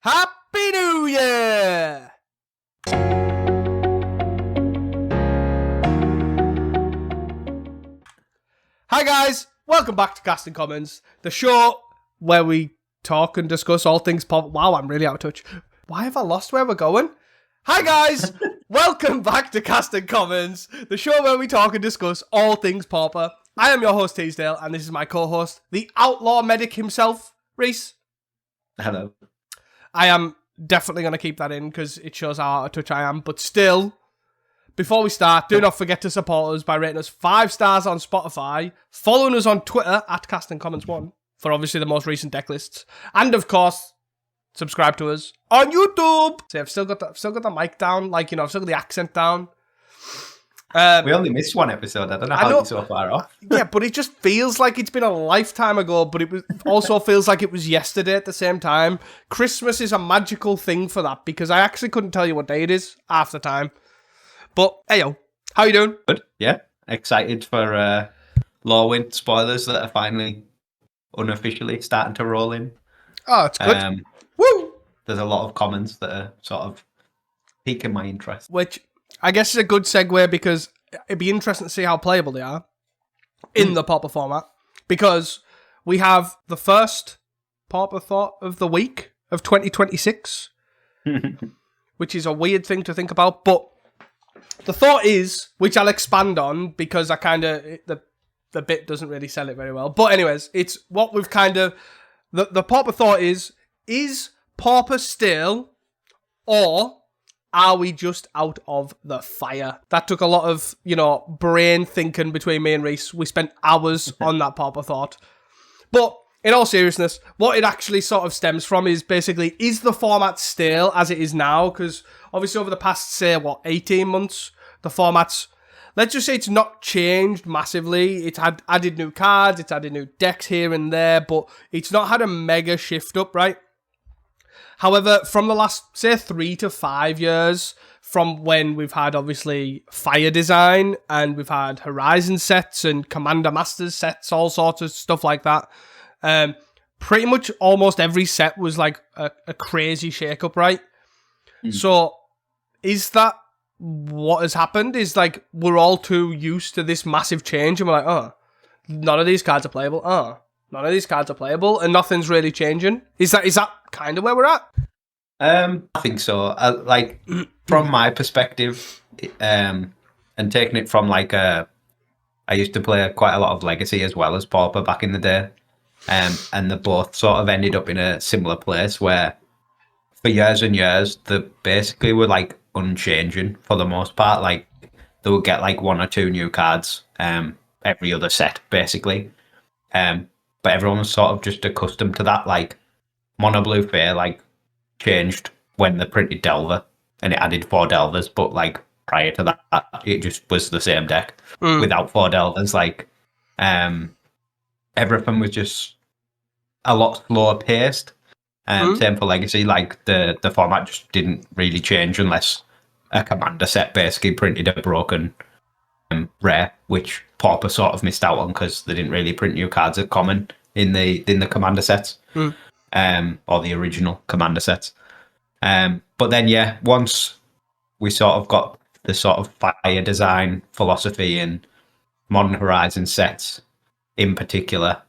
Happy New Year! Hi guys, welcome back to Casting Commons, the show where we talk and discuss all things pop. Wow, I'm really out of touch. Why have I lost where we're going? Hi guys, welcome back to Casting Commons, the show where we talk and discuss all things Pauper. I am your host Teasdale, and this is my co-host, the outlaw medic himself, Reese. Hello. I am definitely going to keep that in because it shows how out of touch I am. But still, before we start, do not forget to support us by rating us 5 stars on Spotify, following us on Twitter at CastingCommons1 for obviously the most recent deck lists, and of course, subscribe to us on YouTube. See, I've still got the mic down, I've still got the accent down. We only missed one episode. I don't know how it's so far off. Yeah, but it just feels like it's been a lifetime ago, but it also feels like it was yesterday at the same time. Christmas is a magical thing for that, because I actually couldn't tell you what day it is half the time. But, hey, yo, how you doing? Good, yeah. Excited for Lorwyn spoilers that are finally unofficially starting to roll in. Oh, it's good. Woo! There's a lot of comments that are sort of piquing my interest. Which I guess is a good segue, because it'd be interesting to see how playable they are in the Pauper format, because we have the first Pauper Thought of the week of 2026, which is a weird thing to think about, but the thought is, which I'll expand on because the bit doesn't really sell it very well, but anyways, it's what we've the Pauper Thought is Pauper still, or are we just out of the fire? That took a lot of, brain thinking between me and Reese. We spent hours on that Pauper Thought. But in all seriousness, what it actually sort of stems from is basically, is the format stale as it is now? Because obviously over the past, 18 months, the format's, let's just say it's not changed massively. It's had added new cards, it's added new decks here and there, but it's not had a mega shift up, right? However, from the last, 3 to 5 years, from when we've had, obviously, Fire Design, and we've had Horizon sets and Commander Masters sets, all sorts of stuff like that, pretty much almost every set was like a crazy shake-up, right? So, is that what has happened? Is we're all too used to this massive change, and we're like, oh, none of these cards are playable. Oh, none of these cards are playable, and nothing's really changing. Is that kind of where we're at? I think so. From my perspective, and taking it from I used to play quite a lot of Legacy as well as Pauper back in the day, and they both sort of ended up in a similar place where, for years and years, they basically were unchanging for the most part. They would get 1 or 2 new cards every other set, basically. But everyone was sort of just accustomed to that. Mono Blue Fair, changed when they printed Delver, and it added 4 Delvers, but, prior to that, it just was the same deck without 4 Delvers. Everything was just a lot slower paced. Same for Legacy, the format just didn't really change unless a commander set basically printed a broken rare, which Pauper sort of missed out on because they didn't really print new cards at common in the commander sets, or the original commander sets. But then, once we sort of got the sort of Fire Design philosophy and Modern Horizon sets in particular,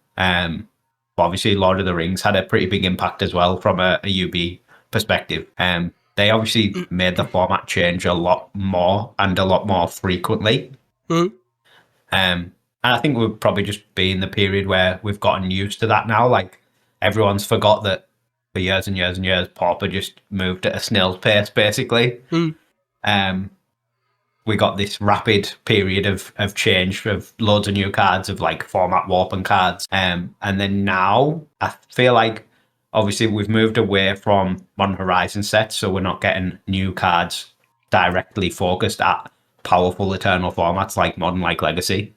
obviously Lord of the Rings had a pretty big impact as well from a UB perspective. They obviously made the format change a lot more and a lot more frequently. And I think we'll probably just be in the period where we've gotten used to that now. Everyone's forgot that for years and years and years, Pauper just moved at a snail's pace, basically. We got this rapid period of change of loads of new cards, of format warping cards. And then now, I feel obviously we've moved away from Modern Horizon sets, so we're not getting new cards directly focused at powerful Eternal formats like Modern, Legacy.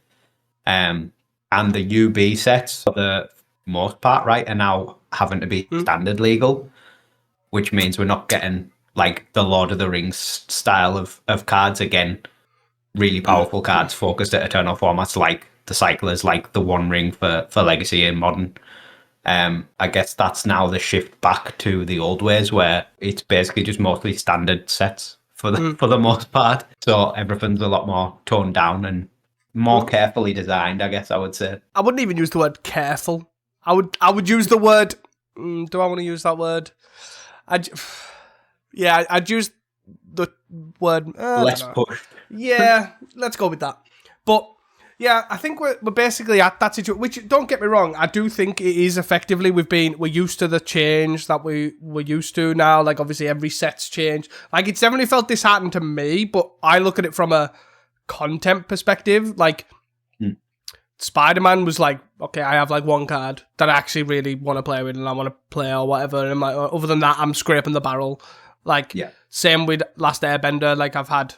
And the UB sets, for the most part, right, are now having to be standard legal, which means we're not getting the Lord of the Rings style of cards again, really powerful cards focused at Eternal formats like the Cyclers, the One Ring for Legacy and Modern. I guess that's now the shift back to the old ways where it's basically just mostly standard sets for the most part. So everything's a lot more toned down and more carefully designed, I guess I would say. I wouldn't even use the word careful. I would use the word... do I want to use that word? I'd use the word... less pushed. Yeah, let's go with that. But... yeah, I think we're basically at that situation, which, don't get me wrong, I do think it is effectively, we're used to the change that we're used to now, like obviously every set's changed. Like it's definitely felt disheartening to me, but I look at it from a content perspective, like Spider-Man was like, okay, I have like one card that I actually really want to play with and I want to play or whatever, and I'm like, other than that, I'm scraping the barrel. Like, same with Last Airbender, like I've had,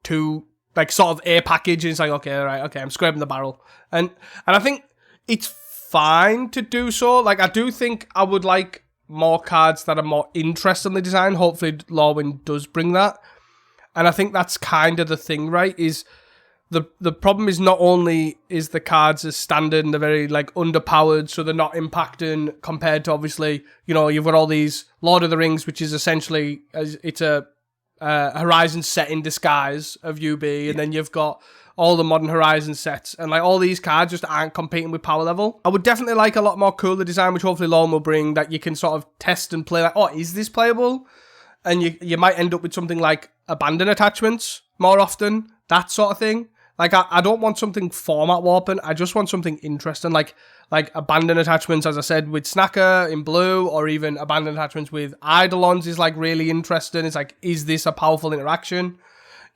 two... like sort of a package, and it's like, okay, all right, okay, I'm scraping the barrel. And I think it's fine to do so. Like, I do think I would like more cards that are more interestingly designed. Hopefully Lorwyn does bring that. And I think that's kind of the thing, right? Is the problem is not only is the cards as standard and they're very like underpowered, so they're not impacting compared to obviously, you've got all these Lord of the Rings, which is essentially, it's a Horizon set in disguise of UB, and then you've got all the modern Horizon sets, and like all these cards just aren't competing with power level. I would definitely like a lot more cooler design, which hopefully Lorne will bring, that you can sort of test and play like, oh, is this playable? And you might end up with something like abandon attachments more often, that sort of thing. Like I don't want something format warping, I just want something interesting, like abandon attachments, as I said, with Snacker in blue, or even abandon attachments with Eidolons is like really interesting. It's like, is this a powerful interaction?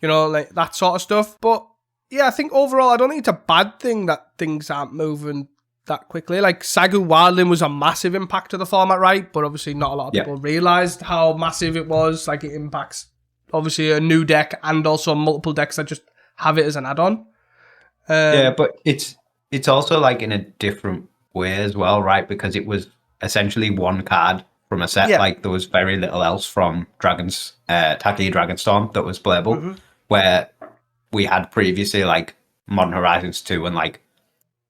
Like that sort of stuff. But yeah, I think overall, I don't think it's a bad thing that things aren't moving that quickly. Like Sagu Wildling was a massive impact to the format, right? But obviously not a lot of people realised how massive it was. Like it impacts obviously a new deck and also multiple decks that just have it as an add-on. But it's also like in a different way as well, right? Because it was essentially one card from a set. Like there was very little else from Taki Dragonstorm that was playable, where we had previously like Modern Horizons 2 and like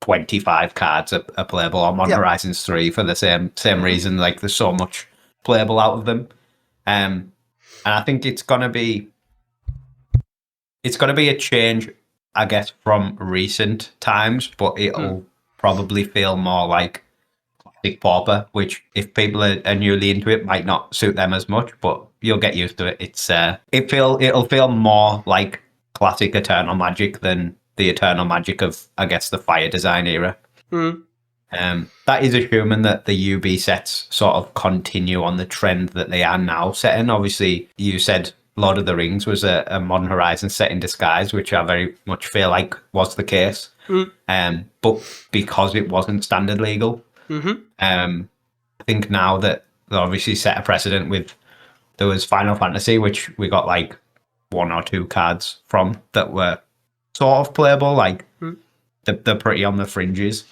25 cards are playable, or Modern Horizons 3 for the same reason. Like there's so much playable out of them. And I think it's gonna be a change, I guess, from recent times, but it'll probably feel more like classic Pauper, which if people are newly into it might not suit them as much, but you'll get used to it. It'll feel more like classic Eternal Magic than the Eternal Magic of, I guess, the Fire Design era. That is assuming that the UB sets sort of continue on the trend that they are now setting. Obviously, you said Lord of the Rings was a Modern Horizon set in disguise, which I very much feel like was the case. But because it wasn't standard legal, I think now that they obviously set a precedent with, there was Final Fantasy, which we got like one or two cards from that were sort of playable, like they're pretty on the fringes.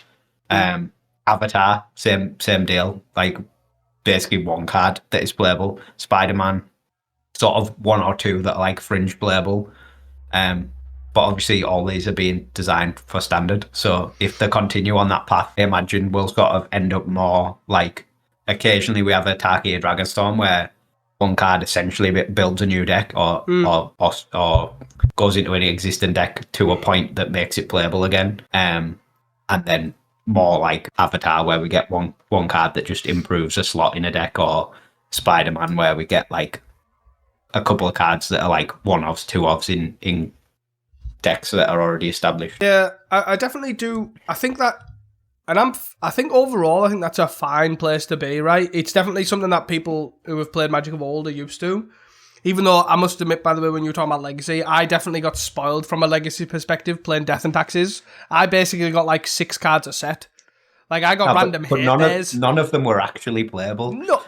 Avatar, same deal, like basically one card that is playable. Spider-Man, sort of one or two that are like fringe playable. But obviously all these are being designed for standard. So if they continue on that path, I imagine we'll sort of end up more like, occasionally we have a Taki Dragonstorm where one card essentially builds a new deck or goes into any existing deck to a point that makes it playable again. And then more like Avatar where we get one card that just improves a slot in a deck, or Spider-Man where we get like a couple of cards that are like one-offs, two-offs in decks that are already established. Yeah, I definitely do. I think that, and I think overall, I think that's a fine place to be, right? It's definitely something that people who have played Magic of old are used to. Even though I must admit, by the way, when you were talking about Legacy, I definitely got spoiled from a Legacy perspective playing Death and Taxes. I basically got like 6 cards a set. Like, I got random hit pairs. None of them were actually playable. No,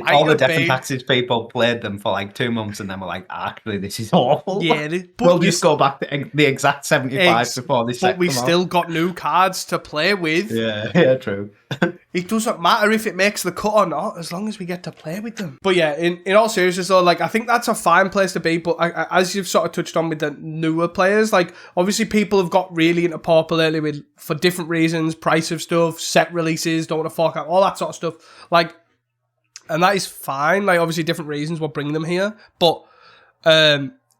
all the Death and Taxes people played them for like 2 months and then were like, actually, this is awful. Yeah, we'll just go back to the exact 75 before this set. But we still got new cards to play with. Yeah, true. It doesn't matter if it makes the cut or not, as long as we get to play with them. But yeah, in all seriousness though, like, I think that's a fine place to be, but as you've sort of touched on with the newer players, like, obviously people have got really into Pauper lately for different reasons, price of stuff, set releases, don't want to fork out, all that sort of stuff. Like, and that is fine. Like, obviously, different reasons will bring them here. But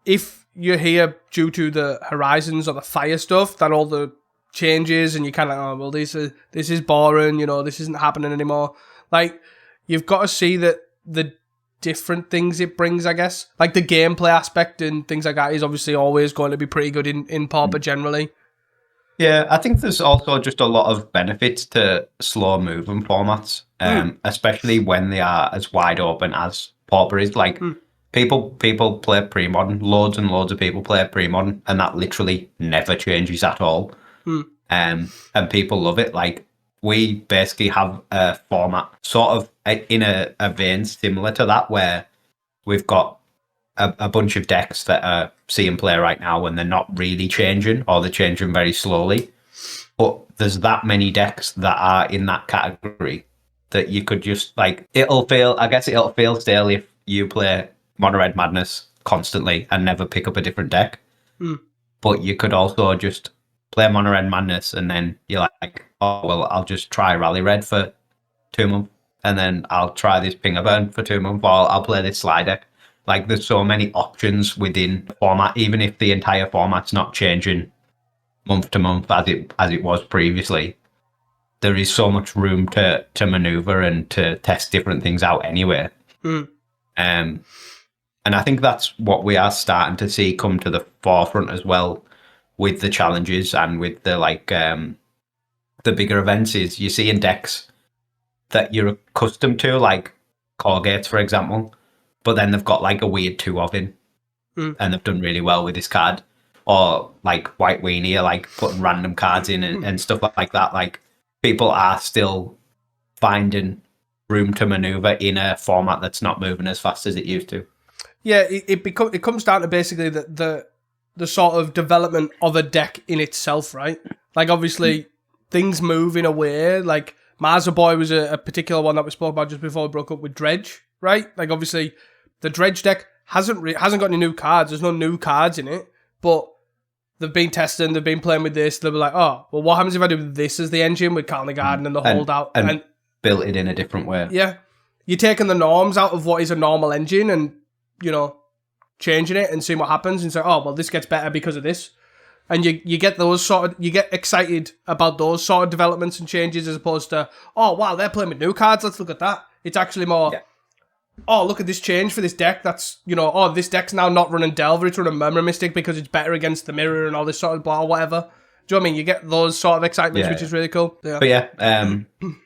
if you're here due to the Horizons or the Fire stuff, that all the changes and you kind of, oh, well, this is boring, you know, this isn't happening anymore. Like, you've got to see that the different things it brings, I guess. Like, the gameplay aspect and things like that is obviously always going to be pretty good in Pauper generally. Yeah, I think there's also just a lot of benefits to slow moving formats, especially when they are as wide open as Pauper is. Like, people play pre-modern, loads and loads of people play pre-modern, and that literally never changes at all. And people love it. Like, we basically have a format sort of in a vein similar to that, where we've got a bunch of decks that are seeing play right now and they're not really changing, or they're changing very slowly. But there's that many decks that are in that category that you could just, like, it'll feel stale if you play Mono Red Madness constantly and never pick up a different deck. But you could also just play Mono Red Madness and then you're like, oh, well, I'll just try Rally Red for 2 months, and then I'll try this Pinger Burn for 2 months, or I'll play this slide deck. Like, there's so many options within the format, even if the entire format's not changing month to month as it was previously. There is so much room to maneuver and to test different things out anyway. And I think that's what we are starting to see come to the forefront as well with the challenges and with the the bigger events. Is you're seeing decks that you're accustomed to, like Corgates, for example, but then they've got like a weird 2 of him, and they've done really well with this card. Or like White Weenie are like putting random cards in and stuff like that. Like, people are still finding room to maneuver in a format that's not moving as fast as it used to. Yeah, it comes down to basically the sort of development of a deck in itself, right? Like, obviously, things move in a way. Like, Marza Boy was a particular one that we spoke about just before we broke up with Dredge, right? Like, obviously, the Dredge deck hasn't got any new cards. There's no new cards in it, but they've been testing, they've been playing with this. They'll be like, oh, well, what happens if I do this as the engine with Calendar Garden and the holdout? And built it in a different way. Yeah. You're taking the norms out of what is a normal engine and, you know, changing it and seeing what happens and say, oh, well, this gets better because of this. And you get those sort of, you get excited about those sort of developments and changes as opposed to, oh, wow, they're playing with new cards, let's look at that. It's actually more, oh, look at this change for this deck. That's, you know, oh, this deck's now not running Delver, it's running Murmur Mystic because it's better against the mirror and all this sort of blah, whatever. Do you know what I mean? You get those sort of excitements, which is really cool. Yeah. But yeah,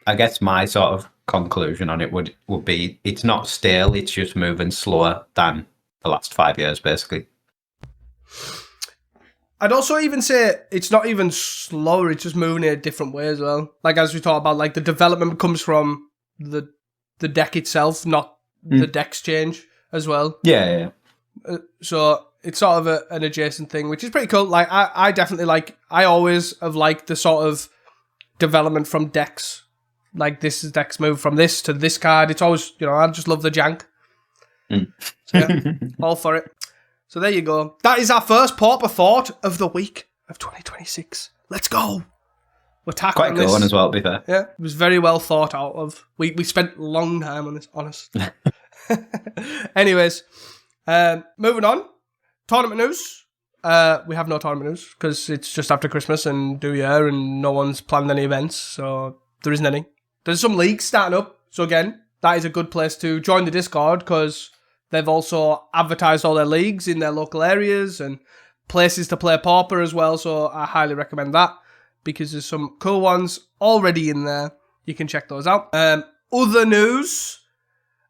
I guess my sort of conclusion on it would be it's not stale, it's just moving slower than the last 5 years, basically. I'd also even say it's not even slower, it's just moving in a different way as well. Like, as we talked about, like, the development comes from the deck itself, not the decks change as well. Yeah. So it's sort of an adjacent thing, which is pretty cool. Like, I definitely like, I always have liked the sort of development from decks. Like, this is decks move from this to this card. It's always, you know, I just love the jank. So yeah, all for it. So there you go. That is our first Pauper Thought of the week of 2026. Let's go. We're tackling quite a good one as well, to be fair. Yeah, it was very well thought out of. We spent a long time on this, honest. Anyways, moving on. Tournament news. We have no tournament news because it's just after Christmas and New Year and no one's planned any events, so there isn't any. There's some leagues starting up, so again, that is a good place to join the Discord because they've also advertised all their leagues in their local areas and places to play Pauper as well, so I highly recommend that because there's some cool ones already in there. You can check those out. Other news,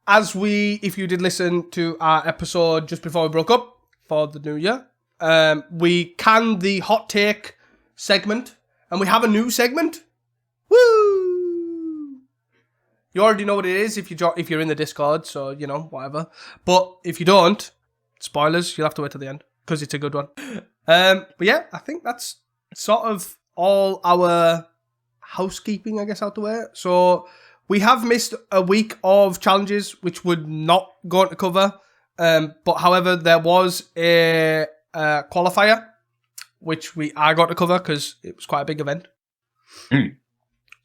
if you did listen to our episode just before we broke up for the new year, we canned the hot take segment, and we have a new segment. Woo! You already know what it is if you're in the Discord, so, you know, whatever. But if you don't, spoilers, you'll have to wait till the end, because it's a good one. But yeah, I think that's sort of all our housekeeping, I guess, out the way. So we have missed a week of challenges, which we're not going to cover. But however, there was a qualifier, which we are going to cover, because it was quite a big event.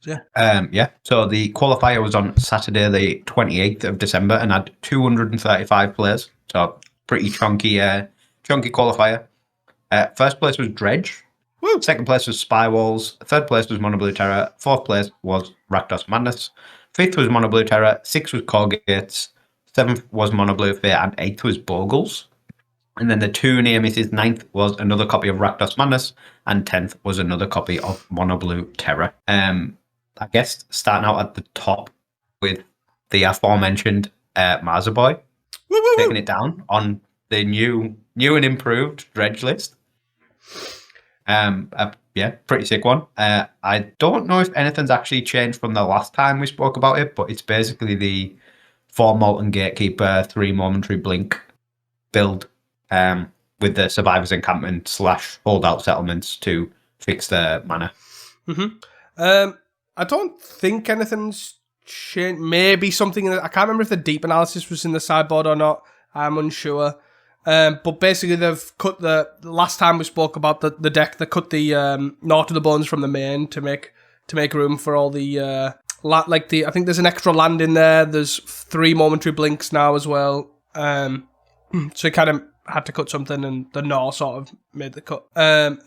Yeah. So the qualifier was on Saturday, the 28th of December, and had 235 players. So pretty chunky qualifier. First place was Dredge. Woo! Second place was Spywalls. Third place was Mono Blue Terror. Fourth place was Rakdos Madness. Fifth was Mono Blue Terror. Sixth was Corgates. Seventh was Mono Blue Fear, and eighth was Bogles. And then the two near misses. Ninth was another copy of Rakdos Madness, and 10th was another copy of Mono Blue Terror. I guess starting out at the top with the aforementioned Marzaboy, taking it down on the new and improved Dredge list. Yeah, pretty sick one. I don't know if anything's actually changed from the last time we spoke about it, but it's basically the 4 Molten Gatekeeper, 3 Momentary Blink build with the Survivor's Encampment / Holdout Settlements to fix the mana. I don't think anything's changed. Maybe something I can't remember if the deep analysis was in the sideboard or not. I'm unsure. But basically, they've cut the last time we spoke about the deck. They cut the Gnaw to the Bones from the main to make room for all the I think there's an extra land in there. There's 3 Momentary Blinks now as well. So you kind of had to cut something, and the Gnaw sort of made the cut.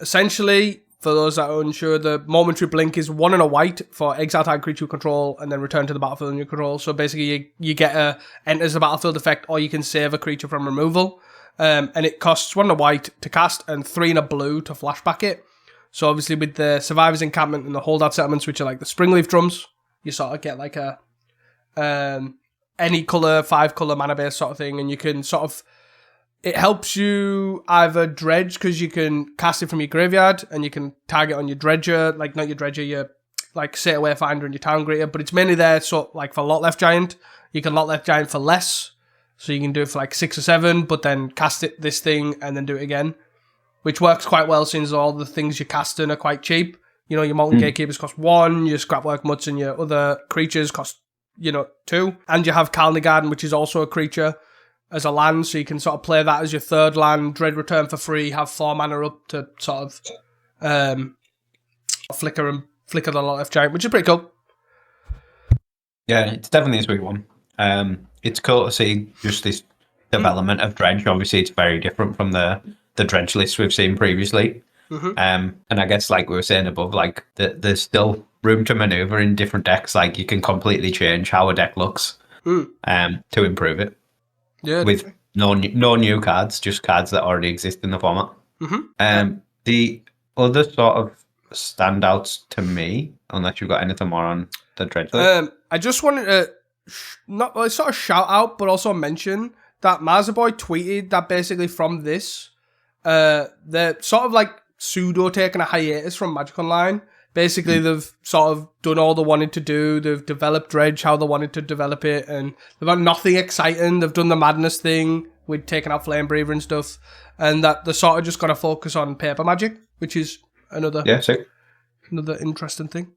Essentially, for those that are unsure, the Momentary Blink is 1 and a white for exile target creature you control and then return to the battlefield in your control. So basically, you get enters the battlefield effect, or you can save a creature from removal. And it costs 1 and a white to cast and 3 and a blue to flashback it. So obviously with the Survivor's Encampment and the Holdout Settlements, which are like the Springleaf Drums, you sort of get like a any colour, 5 colour mana base sort of thing, and you can sort of, it helps you either dredge because you can cast it from your graveyard and you can target on your dredger, like not your dredger, your like Sate Wayfinder and your Town Greeter, but it's mainly there so like for Lot Left Giant. You can Lot Left Giant for less. So you can do it for like 6 or 7, but then cast this thing and then do it again, which works quite well since all the things you're casting are quite cheap. You know, your Molten Gatekeepers cost 1, your Scrapwork Mutts and your other creatures cost, 2. And you have Kalni Garden, which is also a creature as a land, so you can sort of play that as your third land, Dread Return for free, have 4 mana up to sort of flicker the Lot Left Giant, which is pretty cool. Yeah, it's definitely a sweet one. It's cool to see just this development of Dredge. Obviously, it's very different from the Dredge list we've seen previously. And I guess, like we were saying above, like there's still room to maneuver in different decks. Like you can completely change how a deck looks to improve it. Yeah, with no new cards, just cards that already exist in the format. The other sort of standouts to me, unless you've got anything more on the Dredge list. I just wanted to not sort of shout out, but also mention that Marzaboy tweeted that basically from this, they're sort of like pseudo taking a hiatus from Magic Online. Basically, they've sort of done all they wanted to do. They've developed Dredge how they wanted to develop it, and they've got nothing exciting. They've done the Madness thing with taking out Flame Breather and stuff, and that they're sort of just going to focus on paper Magic, which is another interesting thing.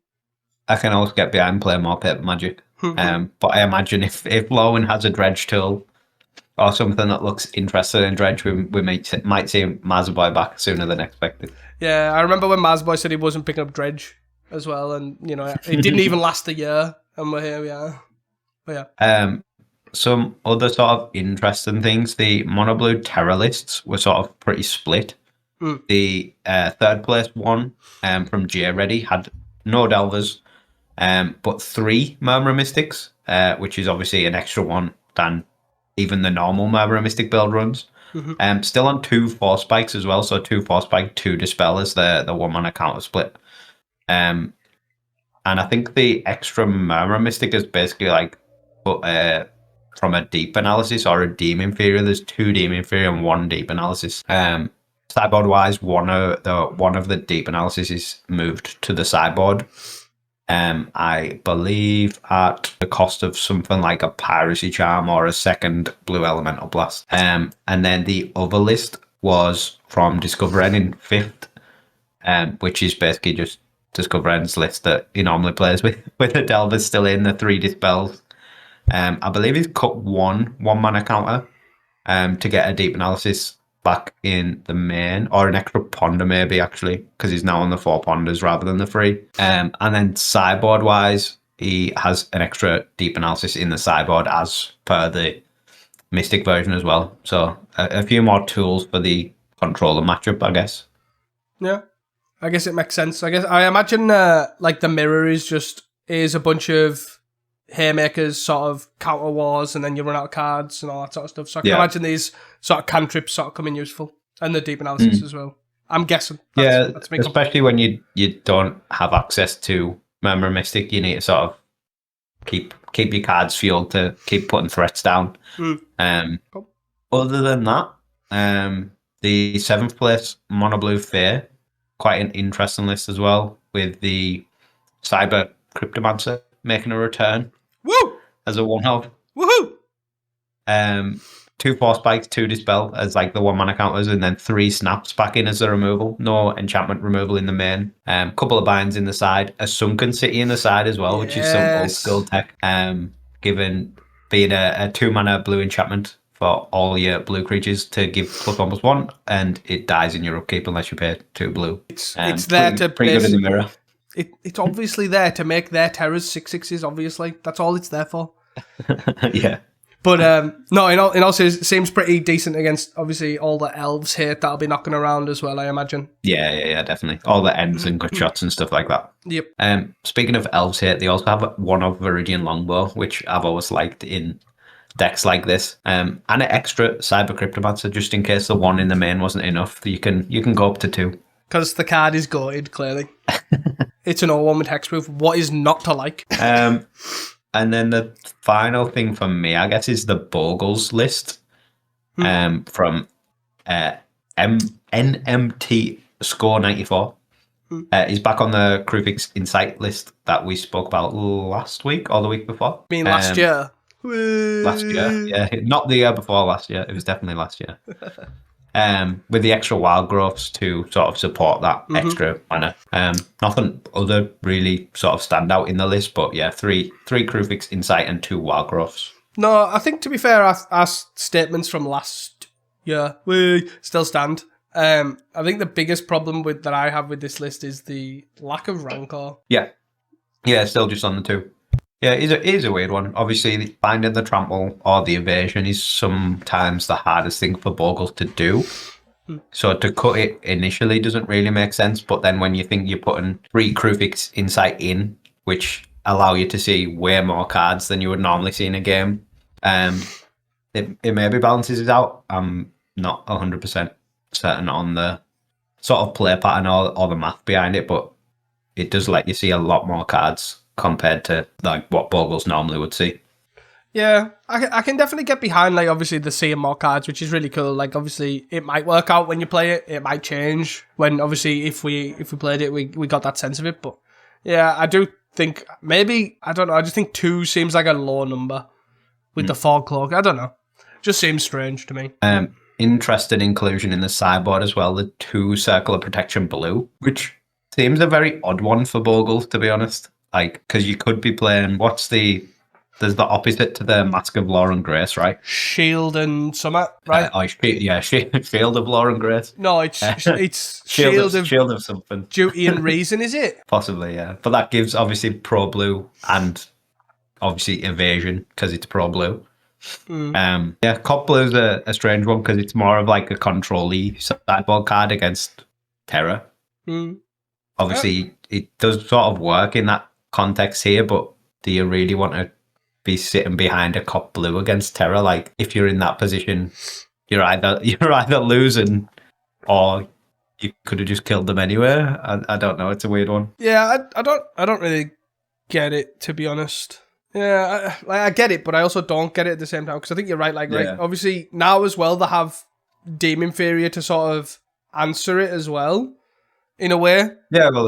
I can always get behind playing more paper Magic. But I imagine if Lowen has a Dredge tool or something that looks interesting in Dredge, we might see Marzaboy back sooner than expected. Yeah, I remember when Marzaboy said he wasn't picking up Dredge as well, and it didn't even last a year, and here we are. But yeah. Some other sort of interesting things. The Mono Blue Terror lists were sort of pretty split. The third place one from J Ready had no Delvers, but 3 Murmur Mystics, which is obviously an extra one than even the normal Murmur Mystic build runs. Still on 2 Force Spikes as well, so 2 Force Spike, 2 Dispel is the 1 mana counter split. And I think the extra Murmur Mystic is basically like from a deep analysis or a Deep Inferior. There's 2 Deep Inferior and 1 deep analysis. Sideboard wise, one of the deep analysis is moved to the sideboard. I believe at the cost of something like a Piracy Charm or a second Blue Elemental Blast. And then the other list was from Discover N in 5th, which is basically just Discover N's list that he normally plays with the Delvers still in, the 3 Dispels. I believe he's cut one mana counter to get a deep analysis back in the main, or an extra ponder maybe, actually, because he's now on the 4 ponders rather than the 3. And then sideboard-wise, he has an extra deep analysis in the sideboard as per the Mystic version as well. So a few more tools for the controller matchup, I guess. Yeah, I guess it makes sense. I imagine like the mirror is a bunch of haymakers, sort of counter wars, and then you run out of cards and all that sort of stuff. So I can imagine these sort of cantrips sort of coming useful, and the deep analysis as well. I'm guessing. That's especially when you don't have access to Murmur Mystic, you need to sort of keep your cards fueled to keep putting threats down. Cool. Other than that, the 7th place Mono Blue Fair, quite an interesting list as well, with the Cyber Cryptomancer making a return. Woo! As a 1-of. Woohoo! 2 Force Spikes, 2 Dispel as like the 1-mana counters, and then 3 Snaps back in as a removal. No enchantment removal in the main. Couple of binds in the side. A Sunken City in the side as well, which is some old school tech. Given being a 2-mana blue enchantment for all your blue creatures to give +1/+1, and it dies in your upkeep unless you pay 2 blue. It's there to pretty good in the mirror. It's obviously there to make their terrors 6/6s. Obviously, that's all it's there for. Yeah. But no, in all seriousness, it seems pretty decent against obviously all the elves hate that'll be knocking around as well, I imagine. Yeah, definitely. All the ends and gut shots and stuff like that. Yep. Speaking of elves hate, they also have 1-of Viridian Longbow, which I've always liked in decks like this. And an extra Cyber Cryptomancer, just in case the 1 in the main wasn't enough. You can go up to 2. Because the card is goated, clearly. It's an 0-1 with hexproof. What is not to like? And then the final thing for me, I guess, is the Bogles list from NMT Score 94. He's back on the Kruvix Insight list that we spoke about last week or the week before. I mean, last year. Last year, yeah. Not the year before last year. It was definitely last year. With the extra wild growths to sort of support that extra mana. Nothing other really sort of stand out in the list, but yeah, three Kruvix Insight and 2 wild growths. No, I think to be fair, our statements from last year still stand. I think the biggest problem that I have with this list is the lack of Rancor. Yeah, still just on the 2. Yeah, it is a weird one. Obviously, finding the trample or the evasion is sometimes the hardest thing for Bogles to do. So to cut it initially doesn't really make sense, but then when you think you're putting 3 Kruvix Insight in, which allow you to see way more cards than you would normally see in a game, it maybe balances it out. I'm not 100% certain on the sort of play pattern or the math behind it, but it does let you see a lot more cards compared to like what Bogles normally would see. Yeah, I can definitely get behind, like, obviously the seeing more cards, which is really cool. Like, obviously it might work out when you play it. It might change when, obviously, if we played it, we got that sense of it. But yeah, I do think maybe, I don't know, I just think 2 seems like a low number with the Fog Cloak. I don't know. Just seems strange to me. Interesting inclusion in the sideboard as well, the 2 Circle of Protection blue, which seems a very odd one for Bogles, to be honest. Like, because you could be playing, there's the opposite to the Mask of Law and Grace, right? Shield and Summit, right? Shield of Law and Grace. No, it's Shield of something. Duty and Reason, is it? Possibly, yeah. But that gives, obviously, Pro Blue and, obviously, Evasion, because it's Pro Blue. Cop Blue is a strange one, because it's more of like a control-y sideboard card against Terror. Obviously, it does sort of work in that context here, but do you really want to be sitting behind a Cop Blue against Terror? Like, if you're in that position, you're either losing or you could have just killed them anyway. I don't know. It's a weird one. Yeah, I don't really get it, to be honest. Yeah, I get it, but I also don't get it at the same time, because I think you're right. Like, right, obviously now as well they have Demon Inferior to sort of answer it as well, in a way. Yeah, well,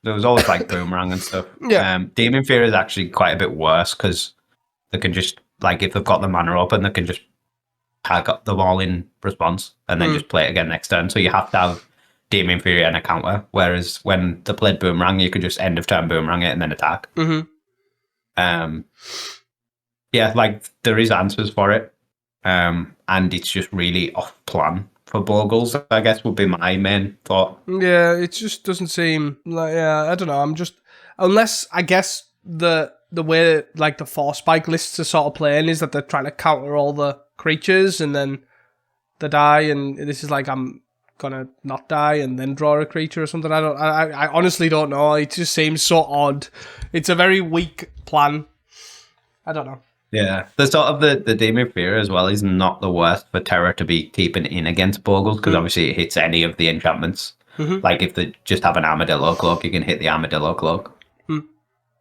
there was always like Boomerang and stuff. Demon Inferior is actually quite a bit worse, because they can just, like, if they've got the mana open, they can just tag up the wall in response and then just play it again next turn. So you have to have Demon Inferior and a counter, whereas when they played Boomerang, you could just end of turn Boomerang it and then attack. Like, there is answers for it, and it's just really off plan for Bogles, I guess, would be my main thought. Yeah, it just doesn't seem like, I don't know. I'm just, unless I guess the way like the force spike lists are sort of playing is that they're trying to counter all the creatures and then they die, and this is like I'm gonna not die and then draw a creature or something. I honestly don't know. It just seems so odd. It's a very weak plan. I don't know. Yeah, the sort of the Demon Fear as well is not the worst for Terra to be keeping in against Bogles, because obviously it hits any of the enchantments. Like if they just have an Armadillo Cloak, you can hit the Armadillo Cloak.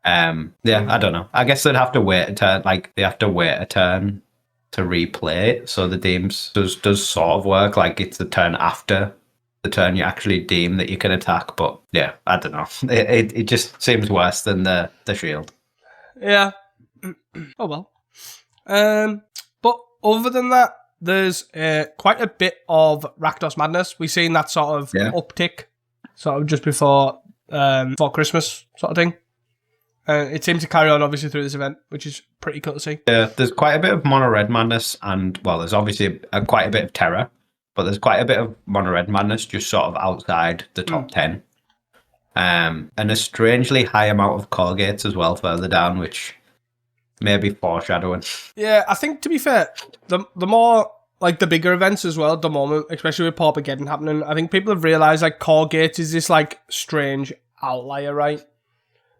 Yeah, I don't know. I guess they'd have to wait a turn. Like they have to wait a turn to replay it. So the Deems does sort of work. Like it's the turn after the turn you actually deem that you can attack. But yeah, I don't know. It just seems worse than the shield. Yeah. Oh well. But other than that, there's quite a bit of Rakdos Madness. We've seen that sort of uptick, sort of just before Christmas sort of thing. It seems to carry on obviously through this event, which is pretty cool to see. Yeah, there's quite a bit of mono red madness, and well, there's obviously quite a bit of terror, but there's quite a bit of mono red madness just sort of outside the top 10. And a strangely high amount of core gates as well further down, which may be foreshadowing. Yeah, I think to be fair, the more like the bigger events as well at the moment, especially with Pauper happening, I think people have realised like core gates is this like strange outlier, right?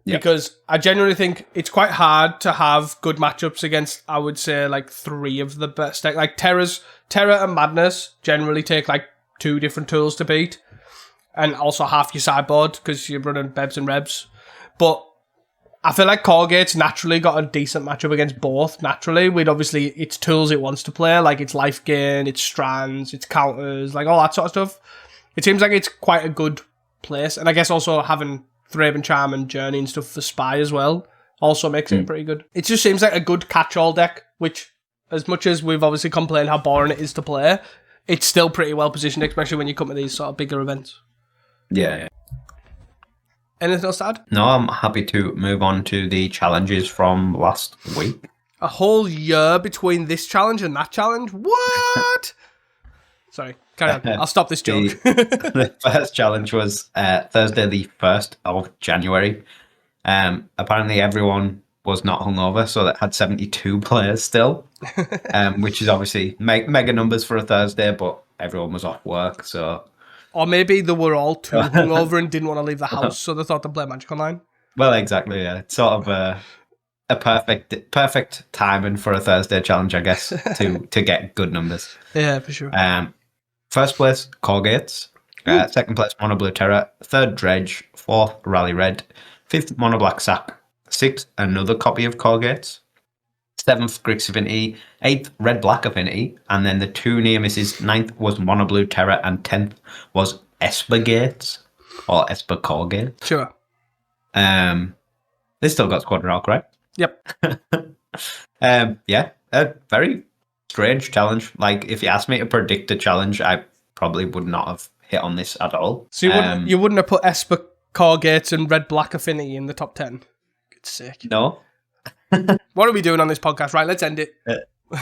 Because I genuinely think it's quite hard to have good matchups against, I would say, like 3 of the best. Like Terror and Madness generally take like 2 different tools to beat, and also half your sideboard because you're running Bebs and Rebs. But I feel like Corgate's naturally got a decent matchup against both. Naturally, with obviously its tools it wants to play, like its life gain, its strands, its counters, like all that sort of stuff. It seems like it's quite a good place, and I guess also having Thraben Charm and Journey and stuff for Spy as well also makes it pretty good. It just seems like a good catch-all deck, which, as much as we've obviously complained how boring it is to play, it's still pretty well positioned, especially when you come to these sort of bigger events. Yeah. Anything else to add? No, I'm happy to move on to the challenges from last week. A whole year between this challenge and that challenge? What? Sorry, carry on. I'll stop this joke. The first challenge was Thursday, the 1st of January. Apparently, everyone was not hungover, so that had 72 players still, which is obviously mega numbers for a Thursday, but everyone was off work, so... Or maybe they were all too hungover and didn't want to leave the house, so they thought they'd play Magic Online. Well, exactly, yeah. It's sort of a perfect timing for a Thursday challenge, I guess, to get good numbers. Yeah, for sure. First place, Corgates. Second place, Mono Blue Terror. Third, Dredge. Fourth, Rally Red. Fifth, Mono Black Sack. Sixth, another copy of Corgates. Seventh, Grix Affinity. Eighth, Red Black Affinity. And then the 2 near misses. Ninth was Mono Blue Terror. And 10th was Esper Gates. Or Esper Corgates. Sure. They still got Squadron Arc, right? Yep. Yeah, a very strange challenge. Like, if you asked me to predict a challenge, I probably would not have hit on this at all. So you wouldn't have put Esper Corgates and Red Black Affinity in the top 10? Good sake. No. What are we doing on this podcast? Right, let's end it.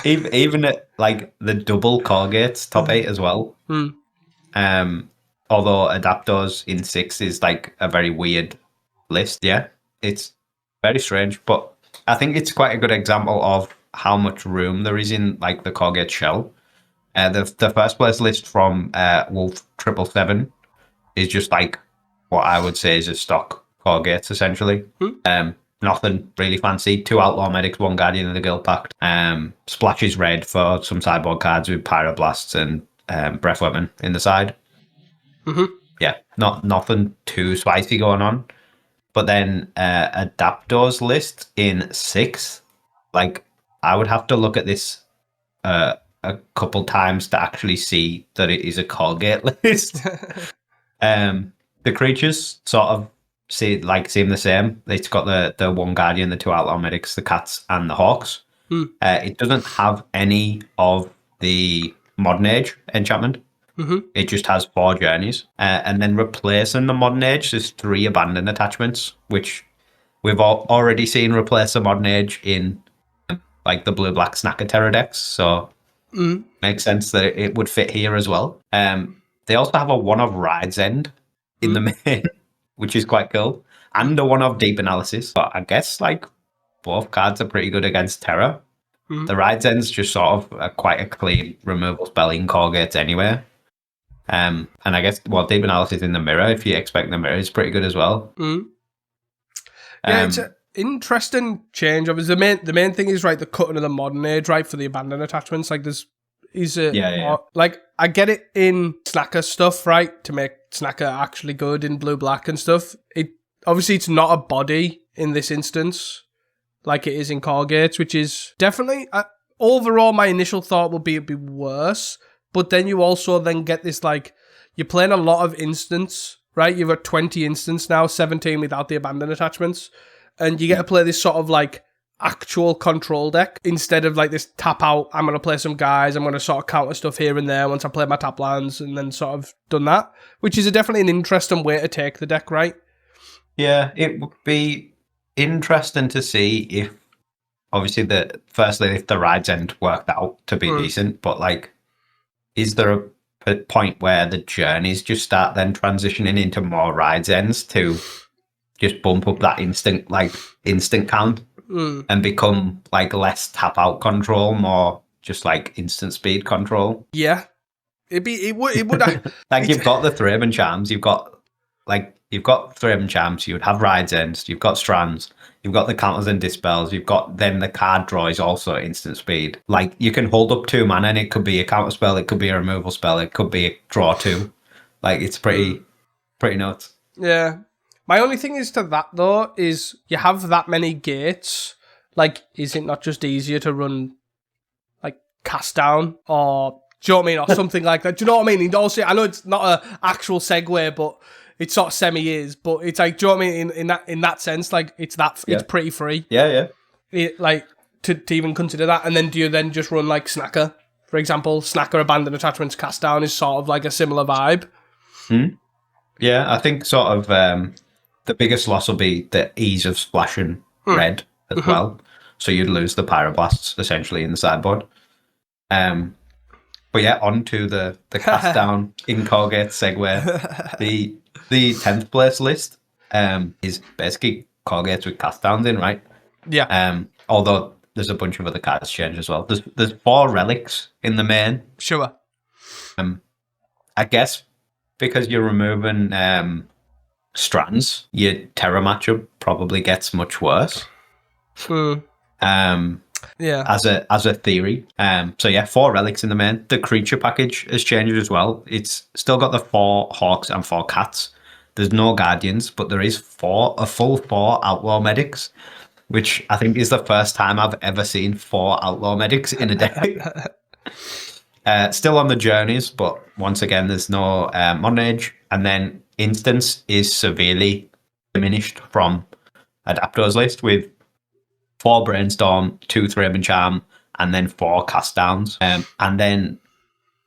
Even at, like, the double Corgates, top 8 as well. Although Adaptors in 6 is, like, a very weird list, yeah. It's very strange, but I think it's quite a good example of how much room there is in like the Corgate shell. The first place list from Wolf 777 is just like what I would say is a stock Corgates essentially. Nothing really fancy. 2 Outlaw Medics, 1 Guardian of the Guild Pact. Splashes red for some sideboard cards with Pyroblasts and Breath Weapon in the side. Yeah, nothing too spicy going on. But then Adaptors list in 6th, like I would have to look at this a couple times to actually see that it is a Colgate list. The creatures sort of seem the same. It's got the 1 Guardian, the 2 Outlaw Medics, the Cats, and the Hawks. It doesn't have any of the Modern Age enchantment. It just has 4 journeys. And then replacing the Modern Age, there's 3 abandoned attachments, which we've already seen replace the Modern Age in like the blue-black Snacker Terror decks. So Makes sense that it would fit here as well. They also have a one of Ride's End in the main, which is quite cool, and a one of Deep Analysis. But I guess like both cards are pretty good against Terror. The Ride's End's just sort of quite a clean removal spell in core gates anyway. And I guess Deep Analysis in the mirror, if you expect the mirror, is pretty good as well. Yeah, it's an interesting change. Obviously, the main thing is right the cutting of the modern age, right, for the abandoned attachments. Like like I get it in Snacker stuff, right, to make Snacker actually good in blue black and stuff. It obviously it's not a body in this instance, like it is in core gates, which is definitely overall my initial thought would be it'd be worse. But then you also then get this like you're playing a lot of instants. Right, you've got 20 instants now, 17 without the abandoned attachments, and you get to play this sort of like actual control deck instead of like this tap out. I'm gonna play some guys. I'm gonna sort of counter stuff here and there once I play my tap lands, and then sort of done that, which is definitely an interesting way to take the deck, right? Yeah, it would be interesting to see if, obviously, if the Ride's End worked out to be decent, but like, is there a point where the journeys just start then transitioning into more Ride's Ends to just bump up that instant count and become like less tap out control, more just like instant speed control? Yeah, it would like you've got the Thraben Charms, you've got Thraben Charms, you would have Ride's Ends, you've got Strands, you've got the counters and dispels, you've got then the card draw is also instant speed. Like you can hold up 2 mana and it could be a counter spell, it could be a removal spell, it could be a draw 2. Like it's pretty nuts. Yeah. My only thing is to that though is you have that many gates. Like, is it not just easier to run like Cast Down or do you know what I mean, or something like that? Do you know what I mean? Also, I know it's not an actual segue, but it sort of semi is, but it's like, do you know what I mean? In that sense, like it's pretty free. Yeah. Like to even consider that, and then do you then just run like Snacker, for example? Snacker Abandoned Attachments Cast Down is sort of like a similar vibe. Yeah, I think sort of the biggest loss will be the ease of splashing red as well. So you'd lose the Pyroblasts essentially in the sideboard. But yeah, on to the Cast Down in core gate segue. The 10th place list is basically core gates with Cast Downs in, right? Yeah. Although there's a bunch of other cards changed as well. There's 4 relics in the main. Sure. I guess because you're removing Strands, your Terror matchup probably gets much worse. Yeah. As a theory. So yeah, 4 relics in the main. The creature package has changed as well. It's still got the 4 hawks and 4 cats. There's no guardians, but there is a full 4 outlaw medics, which I think is the first time I've ever seen 4 outlaw medics in a deck. Still on the journeys, but once again, there's no modern age. And then instance is severely diminished from Adapto's list with 4 Brainstorm, 2 Thraben Charm, and then 4 Cast Downs. And then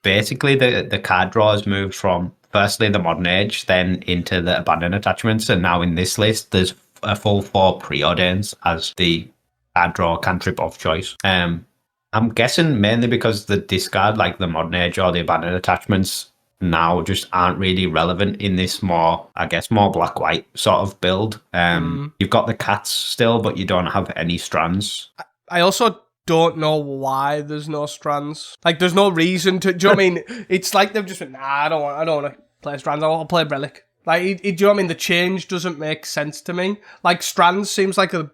basically the card draw has moved from firstly the modern age, then into the abandoned attachments, and now in this list there's a full 4 preordains as the card draw cantrip of choice. I'm guessing mainly because the discard, like the modern age or the abandoned attachments, now just aren't really relevant in this more black-white sort of build. You've got the cats still, but you don't have any Strands. I also don't know why there's no Strands. Like, there's no reason to. Do you know what I mean? It's like they've just been, I don't want to play Strands. I'll play Relic. Like, do you know what I mean? The change doesn't make sense to me. Like, Strands seems like a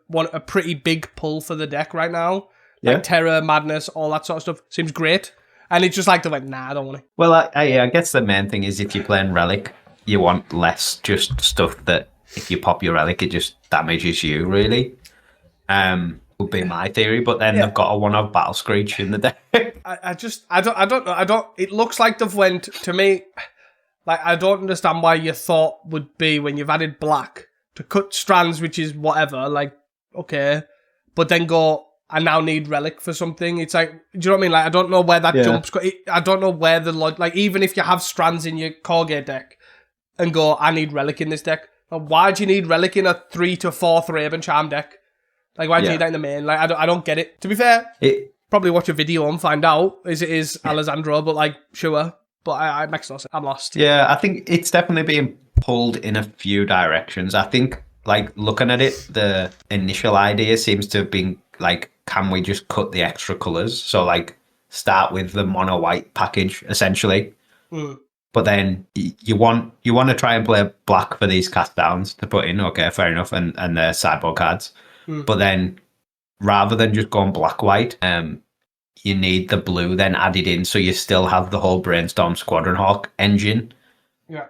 pretty big pull for the deck right now. Like Terror, Madness, all that sort of stuff seems great. And it's just like they went, I don't want to. Well, I guess the main thing is if you're playing Relic, you want less just stuff that if you pop your Relic, it just damages you, really. Would be my theory, but then they've got a one-off Battle Screech in the deck. I don't know. It looks like they've went, to me, like, I don't understand why your thought would be when you've added black to cut Strands, which is whatever, like, okay, but then go, I now need Relic for something. It's like, do you know what I mean? Like, I don't know where that jumps. I don't know where like, even if you have Strands in your Corgate deck and go, I need Relic in this deck. Like, why do you need Relic in a 3 to 4 Thraben Charm deck? Like, why do you need that in the main? Like, I don't get it. To be fair, probably watch a video and find out is it is Alessandro, but like, sure. But I makes no sense. I'm lost. Yeah, I think it's definitely being pulled in a few directions. I think, like, looking at it, the initial idea seems to have been, like, can we just cut the extra colours? So, like, start with the mono white package, essentially. But then you want to try and play black for these cast downs to put in. Okay, fair enough, and their sideboard cards. But then rather than just going black white, you need the blue then added in, so you still have the whole Brainstorm Squadron Hawk engine. Yeah.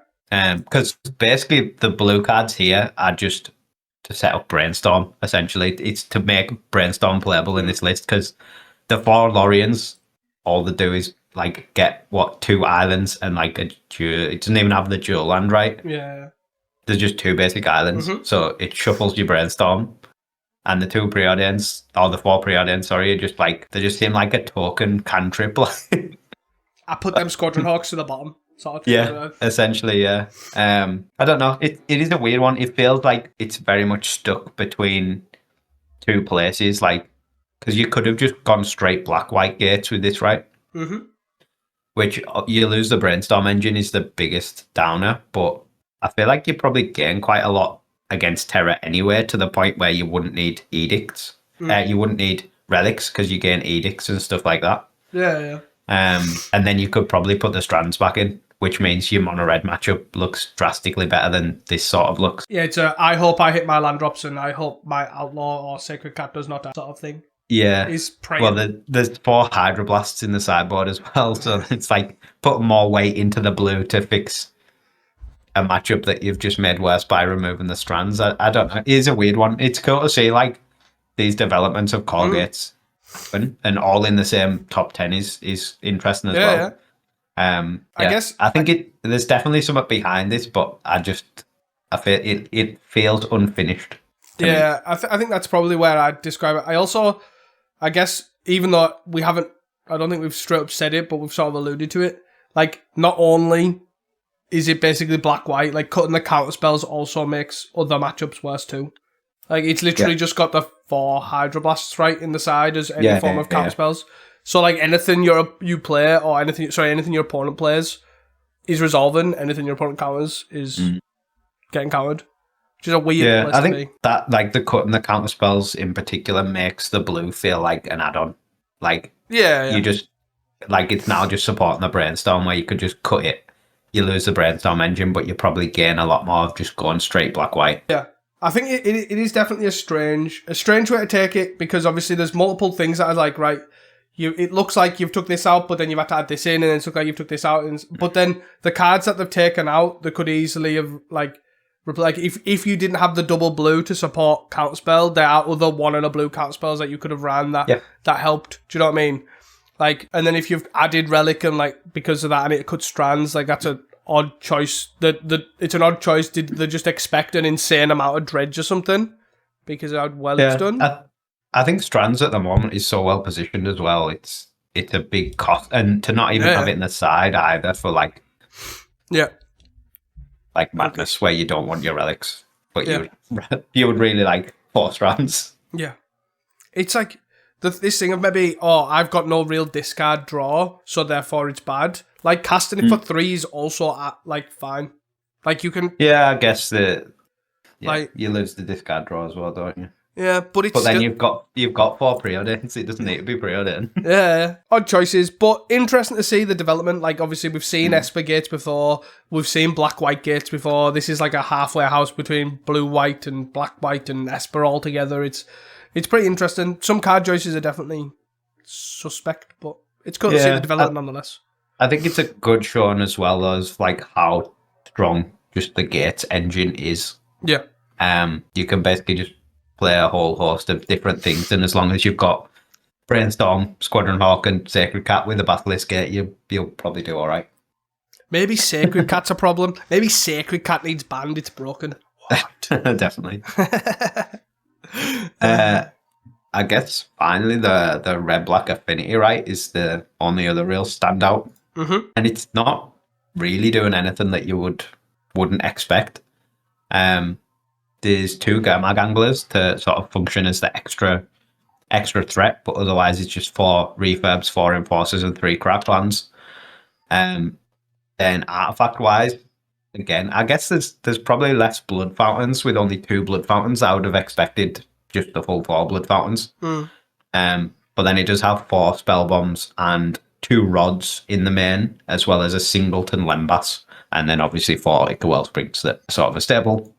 Because basically the blue cards here are just to set up Brainstorm. Essentially, it's to make Brainstorm playable in this list. Because the 4 Lorians, all they do is like get 2 islands and like a dual. It doesn't even have the dual land, right? Yeah. There's just 2 basic islands, so it shuffles your Brainstorm. And the 2 preordains, or the 4 preordains, sorry, are just like, they just seem like a token cantrip. I put them Squadron Hawks to the bottom. Sort of. Yeah, essentially, yeah. I don't know. It is a weird one. It feels like it's very much stuck between 2 places, like, because you could have just gone straight black-white gates with this, right? Which you lose the Brainstorm engine is the biggest downer, but I feel like you probably gain quite a lot against Terra anyway, to the point where you wouldn't need edicts. You wouldn't need relics because you gain edicts and stuff like that. Yeah. And then you could probably put the strands back in, which means your mono red matchup looks drastically better than this sort of looks. Yeah, it's I hope I hit my land drops and I hope my outlaw or sacred cat does not, that sort of thing. Yeah. Is praying. Well, there's 4 Hydroblasts in the sideboard as well, so it's like putting more weight into the blue to fix a matchup that you've just made worse by removing the strands. I don't know. It is a weird one. It's cool to see like these developments of core gates happen, and all in the same top 10 is interesting as well. Yeah. I think there's definitely something behind this, but I feel it feels unfinished. Yeah, I think that's probably where I'd describe it. I guess, even though I don't think we've straight up said it, but we've sort of alluded to it. Like, not only is it basically black-white, like, cutting the counter spells also makes other matchups worse too. Like, it's literally just got the 4 Hydroblasts right in the side as any form of counter spells. So, like, anything you play, or anything your opponent plays is resolving. Anything your opponent counters is getting countered. Which is a weird place I to think be. that, like, the cut and the counter spells in particular makes the blue feel like an add-on. Like, you just, like, it's now just supporting the Brainstorm where you could just cut it. You lose the Brainstorm engine, but you probably gain a lot more of just going straight black-white. Yeah. I think it is definitely a strange way to take it, because obviously there's multiple things that are like, right, it looks like you've took this out, but then you've had to add this in, and it looks like you've took this out, but then the cards that they've taken out, they could easily have, like if you didn't have the double blue to support counterspell, there are other 1 and a blue counterspells that you could have ran that helped. Do you know what I mean? Like, and then if you've added relic and like because of that, and it cuts strands, like that's an odd choice. It's an odd choice. Did they just expect an insane amount of dredge or something because of how well it's done? I think strands at the moment is so well positioned as well. It's a big cost, and to not even have it in the side either for like madness where you don't want your relics, but you would really like 4 strands. Yeah, it's like this thing of maybe, I've got no real discard draw, so therefore it's bad. Like, casting it for 3 is also fine. Like, you can. Yeah, I guess you lose the discard draw as well, don't you? Yeah, but then you've got 4 preordains. It doesn't need to be preordained. Yeah, odd choices, but interesting to see the development. Like, obviously, we've seen Esper gates before. We've seen black-white gates before. This is like a halfway house between blue-white and black-white and Esper all together. It's pretty interesting. Some card choices are definitely suspect, but it's cool to see the development nonetheless. I think it's a good showing as well as like how strong just the gates engine is. Yeah. You can basically just play a whole host of different things, and as long as you've got Brainstorm, Squadron Hawk, and Sacred Cat with a Basilisk Gate, you'll probably do all right. Maybe Sacred Cat's a problem. Maybe Sacred Cat needs banned. It's broken. What? Definitely. I guess finally the red-black affinity, right, is the only other real standout. And it's not really doing anything that you wouldn't expect. There's 2 Gurmag Anglers to sort of function as the extra extra threat, but otherwise it's just 4 refurbs, 4 enforcers, and 3 cracklands. Then artifact-wise, again, I guess there's probably less blood fountains with only 2 blood fountains. I would have expected just the full 4 blood fountains. But then it does have 4 spell bombs and 2 rods in the main, as well as a singleton lembas, and then obviously 4 Ichor Wellsprings that are sort of a staple.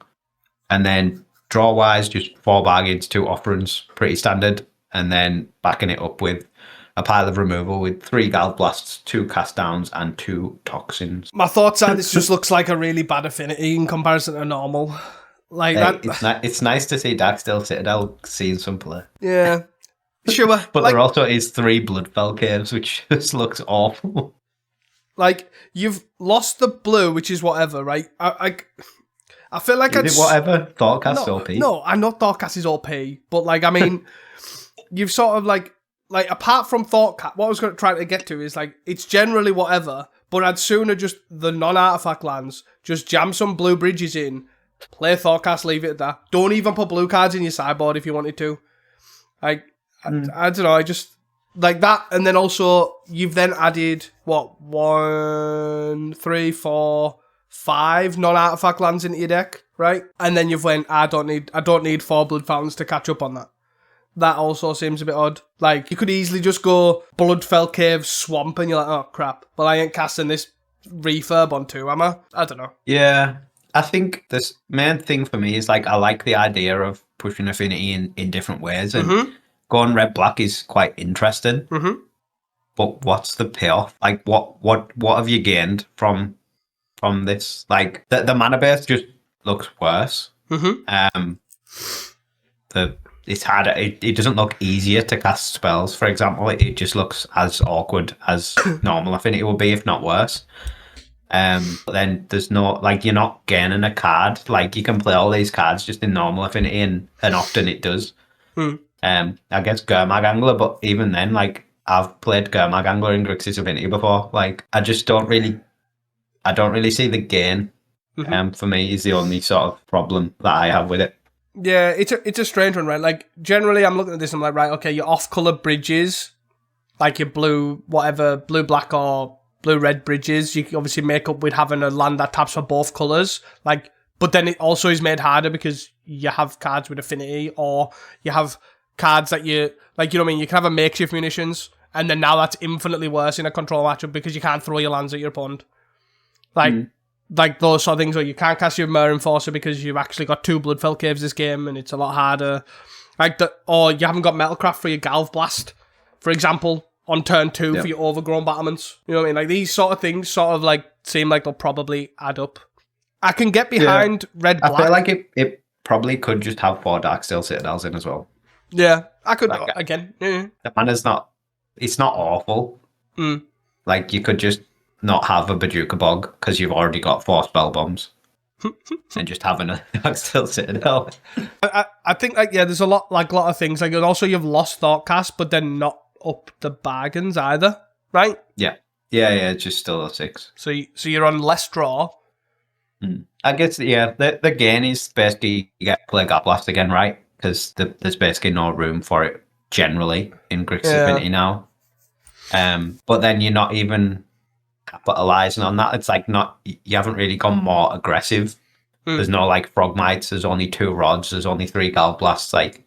And then draw-wise, just 4 bargains, 2 offerings, pretty standard. And then backing it up with a pile of removal with 3 Galv Blasts, 2 Cast Downs, and 2 Toxins. My thoughts are this just looks like a really bad affinity in comparison to normal. Like that. It's nice to see Darksteel Citadel seeing some play. Yeah. Sure. But there also is 3 Bloodfell Caves, which just looks awful. Like, you've lost the blue, which is whatever, right? I feel like it's whatever. Thoughtcast OP. No, I know Thoughtcast is OP, but like, I mean, you've sort of like apart from Thoughtcast, what I was trying to get to is like, it's generally whatever, but I'd sooner just the non-artifact lands, just jam some blue bridges in, play Thoughtcast, leave it at that. Don't even put blue cards in your sideboard if you wanted to. Like, I don't know, I just like that, and then also you've then added 1, 3, 4, 5 non-artifact lands into your deck, right? And then you've went, I don't need 4 blood fountains to catch up on that. That also seems a bit odd. Like, you could easily just go Bloodfell Cave Swamp and you're like, oh crap, well I ain't casting this refurb on 2, am I? I don't know. Yeah, I think the main thing for me is like, I like the idea of pushing affinity in different ways, and going red-black is quite interesting. But what's the payoff? Like, what have you gained from this? Like, the mana base just looks worse. It's harder. It doesn't look easier to cast spells, for example. It just looks as awkward as normal affinity would be, if not worse. But then there's no, like, you're not gaining a card. Like, you can play all these cards just in normal affinity, and often it does. I guess Gurmag Angler, but even then, like, I've played Gurmag Angler in Grixis Affinity before. Like, I just don't really see the gain. For me, is the only sort of problem that I have with it. Yeah, it's a strange one, right? Like, generally, I'm looking at this, I'm like, right, okay, your off-color bridges, like your blue, whatever, blue-black or blue-red bridges, you can obviously make up with having a land that taps for both colors. Like, but then it also is made harder because you have cards with affinity, or you have cards that you, like, you know what I mean? You can have a makeshift munitions, and then now that's infinitely worse in a control matchup because you can't throw your lands at your opponent. Like those sort of things where you can't cast your Mer Enforcer because you've actually got 2 Bloodfell Caves this game and it's a lot harder. Or you haven't got Metalcraft for your Galv Blast, for example, on turn 2 for your overgrown battlements. You know what I mean? Like, these sort of things sort of like seem like they'll probably add up. I can get behind red-black. I feel like it probably could just have 4 Darksteel Citadels in as well. Yeah, I could, like, again. Yeah. The mana's it's not awful. Like, you could just not have a Bajuka Bog because you've already got 4 spell bombs and just having a Darksteel Citadel. I think, like, yeah, there's a lot of things. Like, and also you've lost Thoughtcast, but then not up the bargains either, right? Yeah, it's just still a 6. So you're on less draw. I guess, yeah, the gain is basically you get play God Blast again, right? Because there's basically no room for it generally in Grixis Affinity now. But then you're not even capitalizing on that. It's like you haven't really gone more aggressive. There's no like Frogmites, there's only 2 rods, there's only 3 Galv Blasts. Like,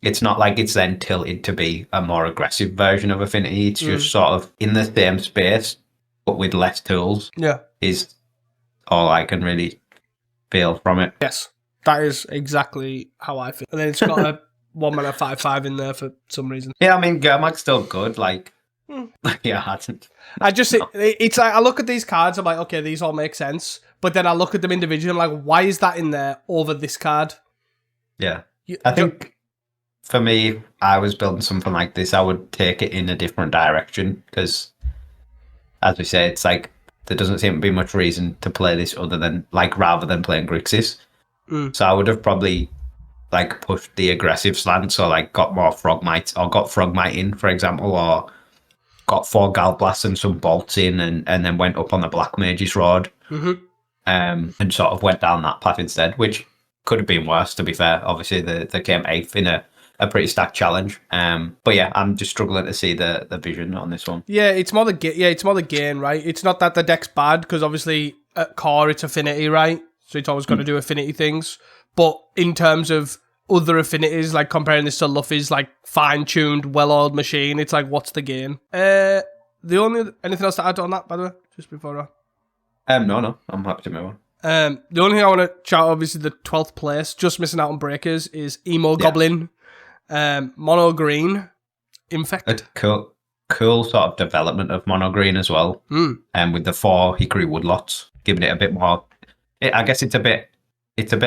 it's not like it's then tilted to be a more aggressive version of Affinity. It's just sort of in the same space, but with less tools. Yeah. Is all I can really feel from it. Yes. That is exactly how I feel. And then it's got a 1-mana 5/5 in there for some reason. Yeah, I mean, Gurmag's still good. Like, yeah, I just, it's like, I look at these cards, I'm like, okay, these all make sense. But then I look at them individually, I'm like, why is that in there over this card? Yeah. I think for me, if I was building something like this, I would take it in a different direction because, as we say, it's like, there doesn't seem to be much reason to play this other than, like, rather than playing Grixis. So I would have probably, like, pushed the aggressive slant, so, like, got more Frogmites, or got Frogmite in, for example, or got 4 Galv Blasts and some bolts in, and then went up on the Black Mage's Rod, and sort of went down that path instead, which could have been worse, to be fair. Obviously, they came 8th in a a pretty stacked challenge. But yeah, I'm just struggling to see the vision on this one. Yeah, it's more the gain, right? It's not that the deck's bad, because obviously at core it's affinity, right? So it's always going to do affinity things. But in terms of other affinities, like comparing this to Luffy's like fine-tuned, well-oiled machine, it's like, what's the gain? Anything else to add on that, by the way, just before No, I'm happy to move on. The only thing I want to shout, obviously, the 12th place, just missing out on breakers, is Emo Goblin, Mono Green, Infect. A cool sort of development of Mono Green as well. And with the 4 Hickory Woodlots, giving it a bit more. I guess it's a bit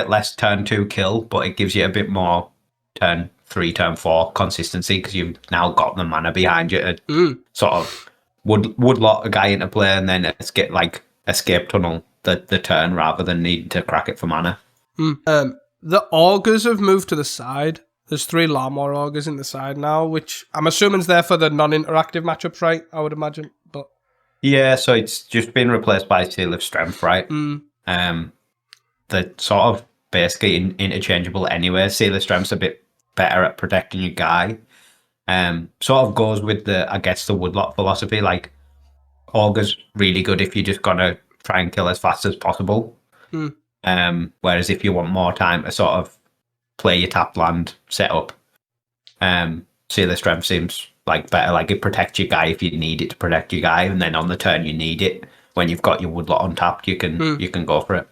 less turn 2 kill, but it gives you a bit more turn 3, turn 4 consistency, because you've now got the mana behind you to sort of woodlot a guy into play and then escape tunnel the turn rather than needing to crack it for mana. The augurs have moved to the side. There's 3 Lamor augurs in the side now, which I'm assuming is there for the non-interactive matchups, right? I would imagine, but yeah, so it's just been replaced by Seal of Strength, right? The sort of basically interchangeable anyway. Seal of Strength's a bit better at protecting your guy. Sort of goes with the woodlot philosophy. Like, augur's really good if you're just gonna try and kill as fast as possible. Whereas if you want more time to sort of play your tap land setup, Seal of Strength seems like better. Like, it protects your guy if you need it to protect your guy, and then on the turn you need it. When you've got your woodlot untapped, you can go for it.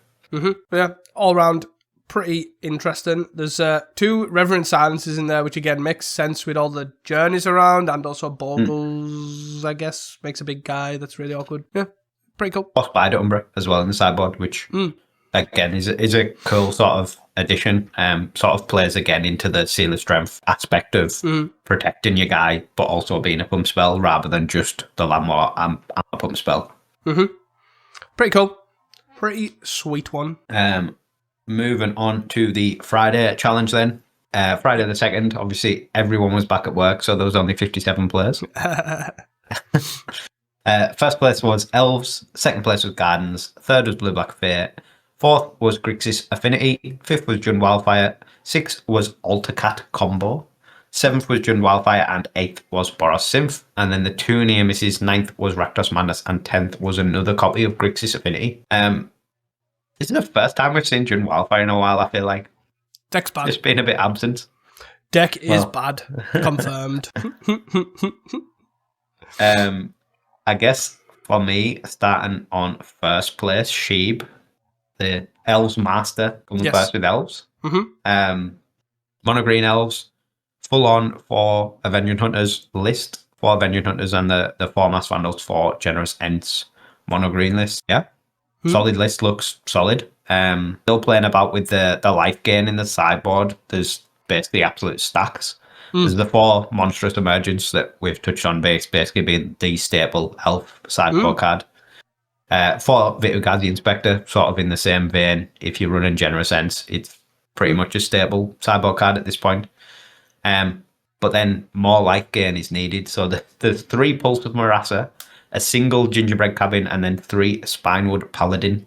Yeah, all round pretty interesting. There's 2 Reverent Silences in there, which again makes sense with all the journeys around, and also Bogles, I guess, makes a big guy that's really awkward. Yeah, pretty cool. Or Spider Umbra as well in the sideboard, which again is a cool sort of addition. Sort of plays again into the Seal of Strength aspect of protecting your guy, but also being a pump spell rather than just the Lamor and a pump spell. Pretty cool. Pretty sweet one. Moving on to the Friday challenge then. Friday the 2nd, obviously everyone was back at work, so there was only 57 players. First place was Elves, second place was Gardens, third was Blue Black Fate, fourth was Grixis Affinity, fifth was Jund Wildfire, sixth was Altercat Combo, seventh was Jund Wildfire, and eighth was Boros Synth. And then the 2 near misses, ninth was Rakdos Madness, and 10th was another copy of Grixis Affinity. This is the first time we've seen Jund Wildfire in a while, I feel like. Deck's bad. Just been a bit absent. Deck is bad. Confirmed. I guess for me, starting on first place, Sheeb, the Elves Master, coming first with Elves. Mono Green Elves, full on for Avenging Hunters list, 4 Avenging Hunters and the 4 Mass Vandals, 4 Generous Ents Mono Green list. Yeah. Solid list, looks solid. Still playing about with the life gain in the sideboard. There's basically absolute stacks. There's the 4 Monstrous Emergence that we've touched on, basically being the staple elf sideboard card. 4 Vitugazi Inspector, sort of in the same vein. If you're running Generous Ents, it's pretty much a staple sideboard card at this point. But then more life gain is needed. So there's 3 Pulse of Marassa, a single Gingerbread Cabin, and then 3 Spinewood Paladin,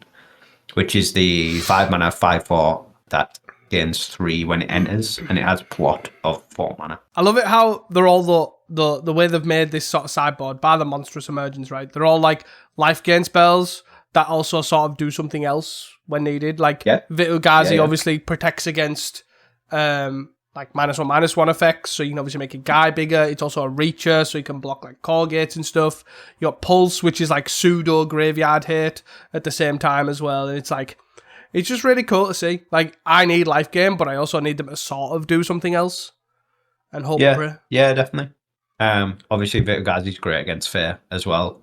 which is the 5 mana 5/4 that gains 3 when it enters, and it has plot of 4 mana. I love it how they're all the way they've made this sort of sideboard by the Monstrous Emergence, right? They're all like life gain spells that also sort of do something else when needed. Like Vitugazi obviously protects against like -1/-1 effects, so you can obviously make a guy bigger. It's also a reacher, so you can block like core gates and stuff. You got Pulse, which is like pseudo graveyard hit at the same time as well. And it's like, it's just really cool to see. Like, I need life gain, but I also need them to sort of do something else and hope and pray. Yeah, definitely. Obviously Vitugazi's great against Fair as well.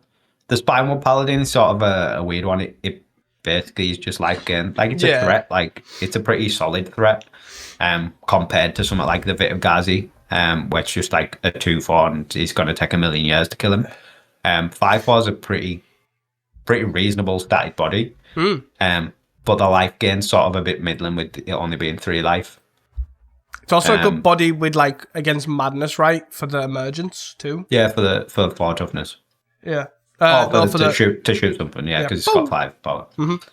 The Spinewood Paladin is sort of a weird one. It basically is just life gain. Like, it's a threat. Like, it's a pretty solid threat. Compared to something like the Vitugazi, where it's just like a 2/4 and it's going to take a million years to kill him. 5/4 is a pretty reasonable static body. But the life gain's sort of a bit middling with it only being 3 life. It's also a good body with like against Madness, right? For the Emergence too. Yeah, for 4 toughness. Yeah. To shoot something, because it's got 5 power. It's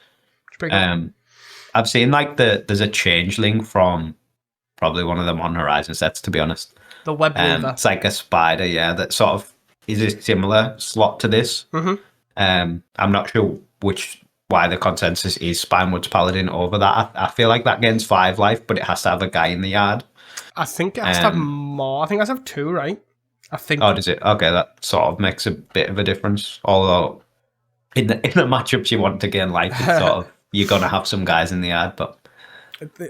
pretty good. I've seen like there's a changeling from probably one of them on Horizon sets, to be honest. The Web Weaver. It's like a spider, yeah, that sort of is a similar slot to this. Mm-hmm. I'm not sure why the consensus is Spinewood's Paladin over that. I feel like that gains 5 life, but it has to have a guy in the yard. I think it has to have more. I think it has to have 2, right? I think. Oh, does it? Okay, that sort of makes a bit of a difference. Although in the matchups you want to gain life, it's sort of you're gonna have some guys in the yard, but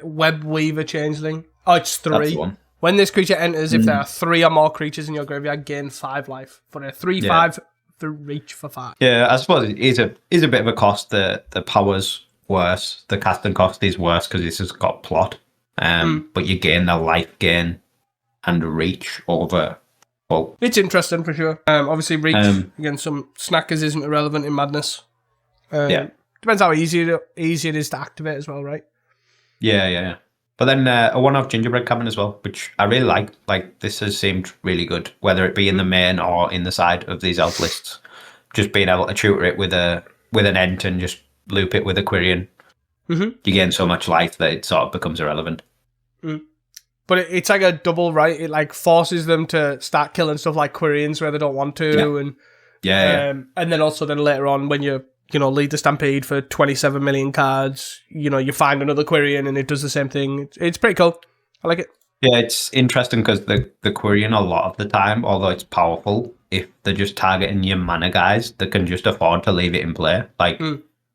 Web Weaver Changeling. Oh, it's 3. that's the one. When this creature enters, if there are 3 or more creatures in your graveyard, gain 5 life. For a 3/5 for reach for 5. Yeah, I suppose it is a bit of a cost. The power's worse. The casting cost is worse because this has got plot. But you gain the life gain and reach over. Well, it's interesting for sure. Obviously, reach against some snackers isn't irrelevant in Madness. Depends how easy it is to activate as well, right? Yeah. But then a one-off gingerbread cabin as well, which I really like. Like, this has seemed really good, whether it be in the main or in the side of these elf lists. Just being able to tutor it with an Ent and just loop it with a Quirion. Mm-hmm. You gain so much life that it sort of becomes irrelevant. But it's like a double, right? It like forces them to start killing stuff like Quirions where they don't want to, and then also later on when you lead the Stampede for 27 million cards, you find another Quirion and it does the same thing. It's pretty cool. I like it. Yeah, it's interesting because the Quirion a lot of the time, although it's powerful, if they're just targeting your mana guys, they can just afford to leave it in play. Like,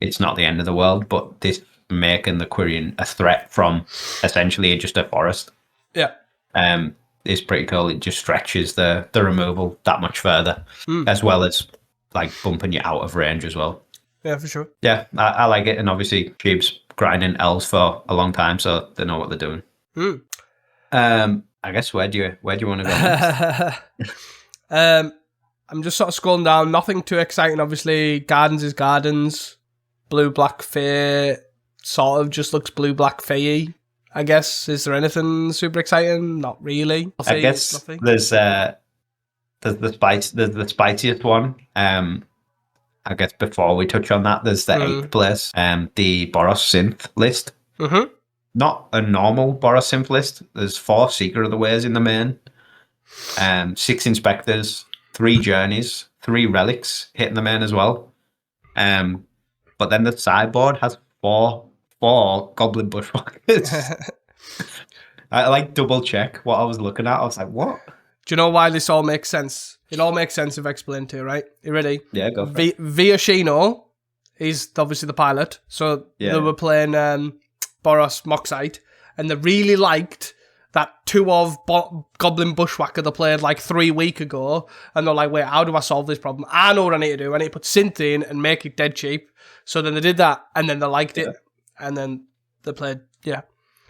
it's not the end of the world, but this making the Quirion a threat from essentially just a forest. Yeah. Is pretty cool. It just stretches the removal that much further, as well as like bumping you out of range as well. Yeah, for sure. Yeah, I like it, and obviously Sheep's grinding elves for a long time, so they know what they're doing. I guess where do you want to go next? I'm just sort of scrolling down. Nothing too exciting, obviously. Gardens is Gardens. Blue Black Fae sort of just looks Blue Black Fae-y, I guess. Is there anything super exciting? Not really. I guess there's the spiciest one. I guess before we touch on that, there's the 8th place, the Boros Synth list. Mm-hmm. Not a normal Boros Synth list. There's 4 Seeker of the Ways in the main, 6 Inspectors, 3 Journeys, 3 Relics hitting the main as well. But then the sideboard has 4 Goblin Bushwhackers. I like double check what I was looking at. I was like, what? Do you know why this all makes sense? It all makes sense if I explain to you, right? You ready? Yeah, go for it. Viashino is obviously the pilot. So they were playing Boros Moxite, and they really liked that 2 of Goblin Bushwhacker they played like 3 weeks ago, and they're like, wait, how do I solve this problem? I know what I need to do. I need to put Synth in and make it dead cheap. So then they did that, and then they liked it, and then they played,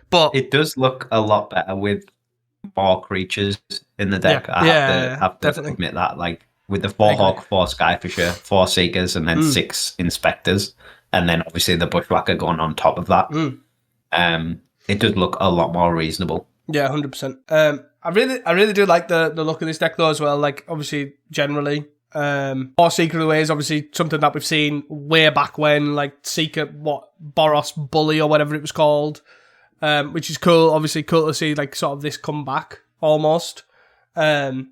But it does look a lot better with more creatures in the deck. I have to definitely admit that. Like with the 4 Hawk, 4 Skyfisher, 4 Seekers, and then 6 Inspectors, and then obviously the Bushwhacker going on top of that. It does look a lot more reasonable. Yeah, 100%. I really do like the look of this deck though as well. Like obviously generally, or Seeker of the Way is obviously something that we've seen way back when, like Seeker, Boros Bully or whatever it was called. Which is cool. Obviously, cool to see like sort of this come back almost. I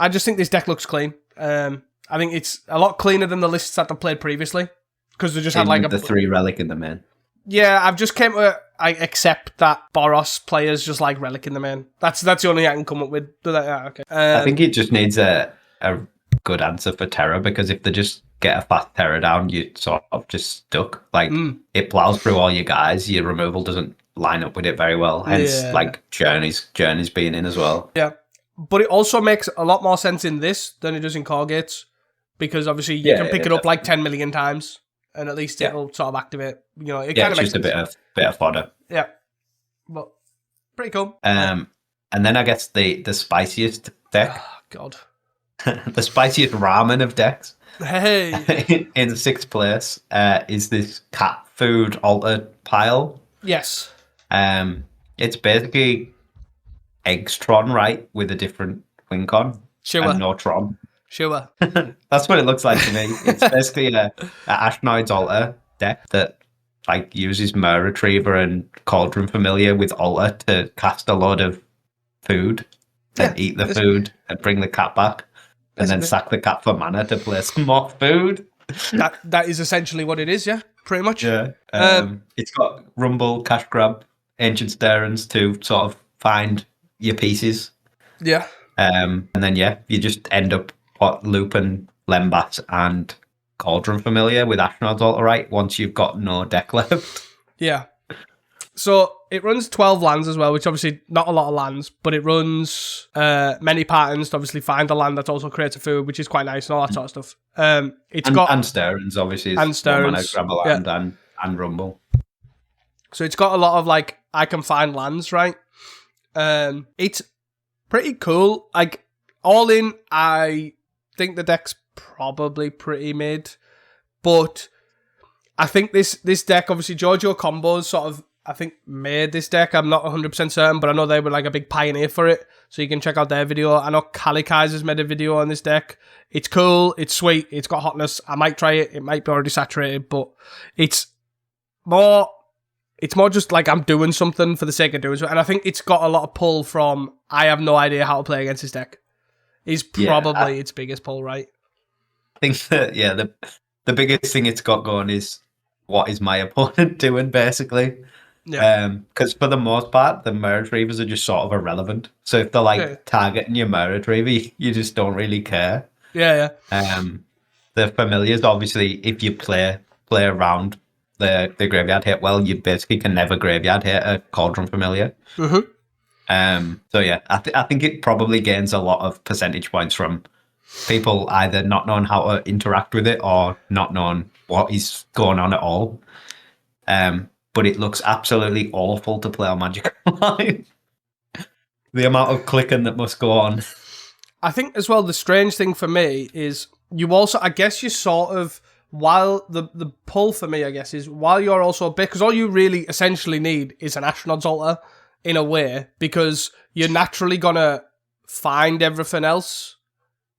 just think this deck looks clean. I think it's a lot cleaner than the lists that they played previously because they just had like the 3 Relic in the main. Yeah, I've just came to accept that Boros players just like Relic in the main. That's the only thing I can come up with. Okay. I think it just needs a good answer for Terror, because if they just get a fast Terror down, you sort of just stuck. Like it plows through all your guys. Your removal doesn't line up with it very well. Hence, like Journeys being in as well. Yeah, but it also makes a lot more sense in this than it does in Corgates, because obviously you can pick it up like 10 million times, and at least it'll sort of activate. It kind of makes just sense. a bit of fodder. Yeah, but pretty cool. And then I guess the spiciest deck. Oh, God. The spiciest ramen of decks. Hey. in 6th place is this cat food altar pile. Yes. It's basically Eggstron, right, with a different wing con. Sure. And no Tron. Sure. That's what it looks like to me. It's basically a Ashnoid's altar deck that like uses Mer Retriever and Cauldron Familiar with Alter to cast a load of food and eat the food and bring the cat back, and then sack the cat for mana to play some more food. That is essentially what it is, yeah, pretty much. Yeah. It's got Rumble, Cash Grab, Ancient Stirrings to sort of find your pieces. Yeah. And then you just end up looping Lembas and Cauldron Familiar with Ashnod's Alter once you've got no deck left. Yeah. So it runs 12 lands as well, which obviously not a lot of lands, but it runs many patterns to obviously find a land that also creates a food, which is quite nice and all that sort of stuff. And Stirrings, obviously. And Stirrings. Grab a land and Rumble. So it's got a lot of, like, I can find lands, right? It's pretty cool. Like, all in, I think the deck's probably pretty mid. But I think this deck, obviously, Giorgio Combos sort of, I think, made this deck. I'm not 100% certain, but I know they were like a big pioneer for it. So you can check out their video. I know Kali Kaiser's made a video on this deck. It's cool. It's sweet. It's got hotness. I might try it. It might be already saturated, but it's more just like I'm doing something for the sake of doing something. And I think it's got a lot of pull from I have no idea how to play against this deck. Is probably its biggest pull, right? I think that, the biggest thing it's got going is what is my opponent doing, basically. Yeah. Because for the most part, the Mer Retrievers are just sort of irrelevant. So if they're targeting your Mer Retriever, you just don't really care. Yeah. The Familiars, obviously, if you play around the graveyard hit well, you basically can never graveyard hit a Cauldron Familiar. Mm-hmm. So yeah, I think it probably gains a lot of percentage points from people either not knowing how to interact with it or not knowing what is going on at all. But it looks absolutely awful to play on Magic Online. The amount of clicking that must go on. I think as well, the strange thing for me is you also, I guess you sort of, while the pull for me, I guess, is while you're also big, because all you really essentially need is an Ashnod's Altar in a way, because you're naturally going to find everything else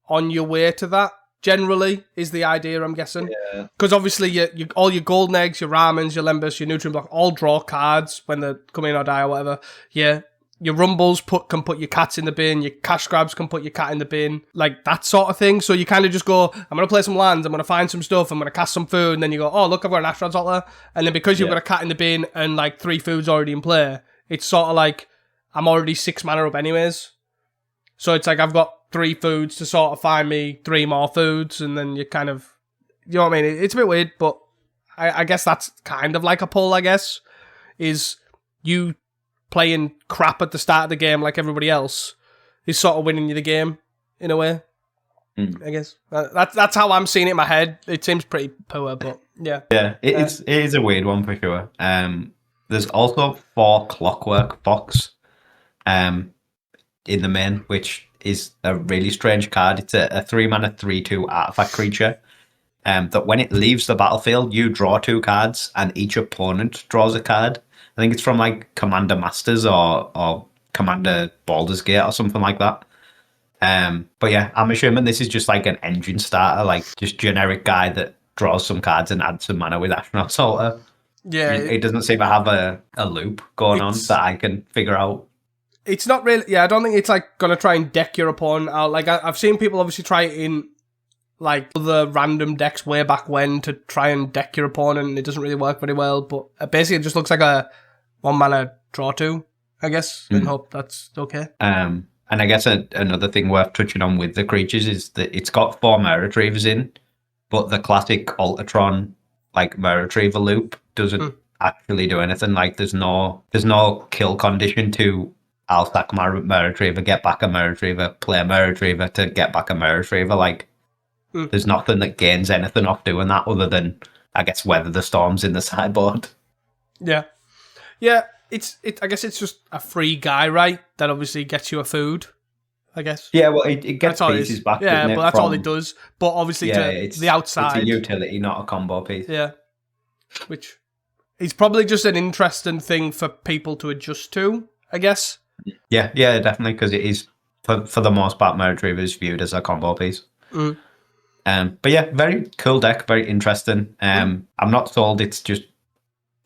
on your way to that. Generally, is the idea, I'm guessing. Because obviously, you all your golden eggs, your ramens, your lembas, your nutrient block, all draw cards when they come in or die or whatever. Yeah, your rumbles can put your cats in the bin. Your cash grabs can put your cat in the bin. Like, that sort of thing. So you kind of just go, I'm going to play some lands, I'm going to find some stuff, I'm going to cast some food, and then you go, oh, look, I've got an Ashnod's Altar. And then because you've got a cat in the bin and, like, 3 foods already in play, it's sort of like, I'm already 6 mana up anyways. So it's like, I've got 3 foods to sort of find me 3 more foods, and then you kind of, you know what I mean? It's a bit weird, but I guess that's kind of like a pull, I guess, is you playing crap at the start of the game like everybody else is sort of winning you the game, in a way, I guess. That's how I'm seeing it in my head. It seems pretty poor, but yeah. Yeah, it is a weird one for sure. There's also 4 Clockwork Fox in the main, which is a really strange card. It's a 3-mana 3/2 artifact creature. That when it leaves the battlefield, you draw 2 cards, and each opponent draws a card. I think it's from like Commander Masters or Commander Baldur's Gate or something like that. But yeah, I'm assuming this is just like an engine starter, like just generic guy that draws some cards and adds some mana with Ashnod's Altar. Yeah, it doesn't seem to have a loop going on that I can figure out. It's not really, I don't think it's like going to try and deck your opponent out. Like, I've seen people obviously try it in like other random decks way back when to try and deck your opponent, and it doesn't really work very well. But basically, it just looks like a 1-mana draw 2, I guess, and hope that's okay. And I guess another thing worth touching on with the creatures is that it's got 4 Mer Retrievers in, but the classic Ultratron like Mer Retriever loop doesn't actually do anything. Like, there's no kill condition to I'll sack my Mer Retriever, get back a Mer Retriever, play a Mer Retriever to get back a Mer Retriever. Like, there's nothing that gains anything off doing that other than, I guess, weather the storms in the sideboard. Yeah. I guess it's just a free guy, right? That obviously gets you a food, I guess. Yeah, well, it gets pieces back. Yeah, but that's all it does. But obviously, to the outside, it's a utility, not a combo piece. Yeah, which is probably just an interesting thing for people to adjust to, I guess. Yeah, definitely, because it is for the most part, Mer Retriever is viewed as a combo piece. But yeah, very cool deck, very interesting. I'm not sold it's just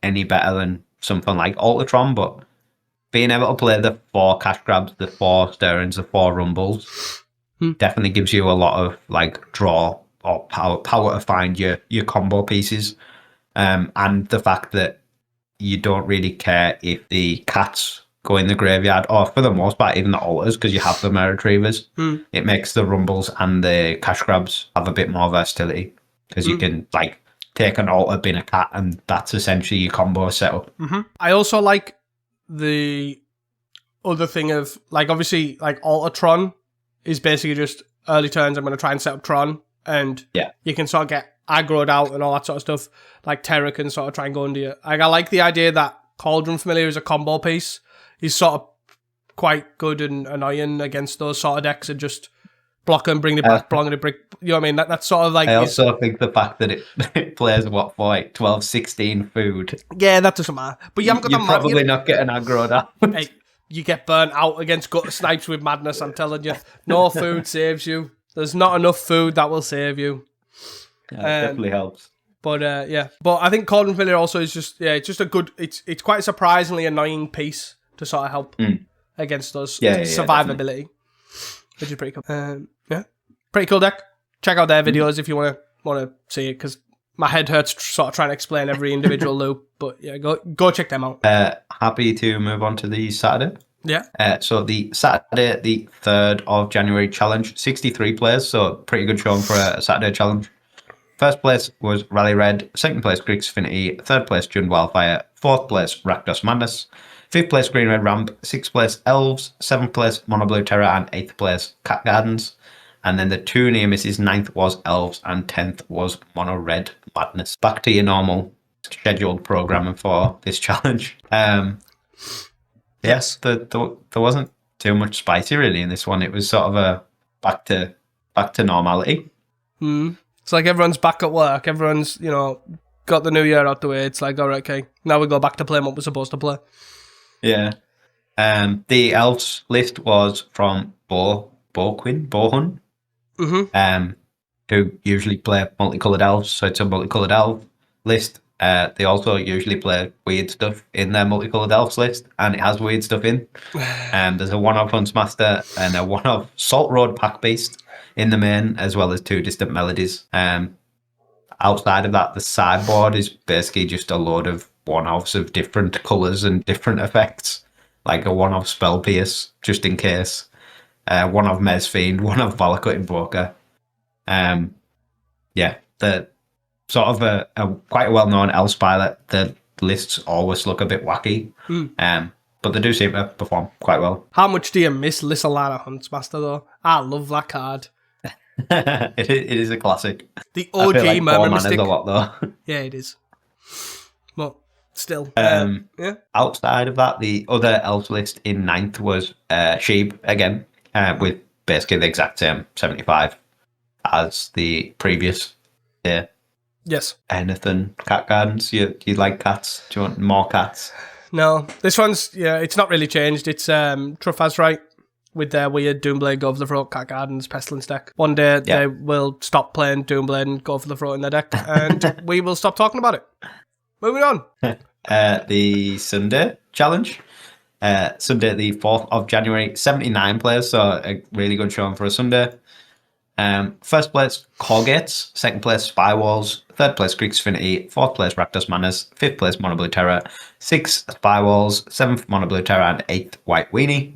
any better than something like Ultratron, but being able to play the 4 cash grabs, the 4 stirrings, the 4 rumbles definitely gives you a lot of like draw or power to find your combo pieces. And the fact that you don't really care if the cats go in the graveyard, or for the most part, even the altars, because you have the mirror retrievers. It makes the rumbles and the cash grabs have a bit more versatility, because you can like take an altar, bin a cat, and that's essentially your combo setup. I also like the other thing of, like, obviously, like, Ultratron is basically just early turns, I'm going to try and set up Tron, and you can sort of get aggroed out and all that sort of stuff. Like, Terra can sort of try and go under you. Like, I like the idea that Cauldron Familiar is a combo piece. He's sort of quite good and annoying against those sort of decks, and just block and bring it back, block and brick. You know what I mean? That's sort of like... I also think the fact that it plays, what, for like 12, 16 food. Yeah, that doesn't matter. But you haven't got You're probably not getting aggroed out. Hey, you get burnt out against gutter snipes with madness, I'm telling you. No food saves you. There's not enough food that will save you. Yeah, it definitely helps. But yeah. But I think Cauldron Familiar also is just, it's just a good, it's quite a surprisingly annoying piece to sort of help against us. Survivability. Which is pretty cool. Yeah. Pretty cool deck. Check out their videos if you want to see it, because my head hurts sort of trying to explain every individual loop. But yeah, go check them out. Happy to move on to the Saturday. Yeah. So the Saturday, the 3rd of January challenge, 63 players, so pretty good showing for a Saturday challenge. First place was Rally Red, second place Grix Affinity, third place Jund Wildfire, fourth place Rakdos Madness, fifth place Green Red Ramp, sixth place Elves, seventh place Mono Blue Terror, and eighth place Cat Gardens. And then the 2 near misses, 9th was Elves and 10th was Mono Red Madness. Back to your normal scheduled programming for this challenge. Yes, there wasn't too much spicy really in this one. It was sort of a back to normality. It's like everyone's back at work. Everyone's, got the new year out the way. It's like, all right, okay, now we go back to playing what we're supposed to play. Yeah. The Elves list was from Bohun, who usually play multicolored elves, so it's a multicolored elf list. They also usually play weird stuff in their multicolored elves list, and it has weird stuff in. There's a one-off Huntsmaster and a one-off Salt Road Pack Beast in the main, as well as 2 Distant Melodies. Outside of that, the sideboard is basically just a load of one-offs of different colours and different effects, like a one-off Spell Pierce, just in case, one-off Mez Fiend, one-off Valakut Invoker. The sort of a quite a well-known Elf pilot. The lists always look a bit wacky, but they do seem to perform quite well. How much do you miss Lissalana Huntsmaster, though? I love that card. It is a classic. The OG like Murmur Mystic. A lot, though. Yeah, it is. But still. Outside of that, the other elf list in 9th was Sheep again, with basically the exact same 75 as the previous year. Yes. Anything Cat Gardens? You like cats? Do you want more cats? No. This one's, it's not really changed. It's Truffaz right with their weird Doomblade, Go for the Throat, Cat Gardens, Pestilence deck. One day they will stop playing Doomblade and Go for the Throat in their deck, and we will stop talking about it. Moving on. The Sunday challenge. Sunday, the 4th of January, 79 players, so a really good showing for a Sunday. First place, Corgates. Second place, Spywalls. Third place, Grix Affinity. Fourth place, Rakdos Madness. Fifth place, Mono Blue Terror. Sixth, Spywalls. Seventh, Mono Blue Terror. And eighth, White Weenie.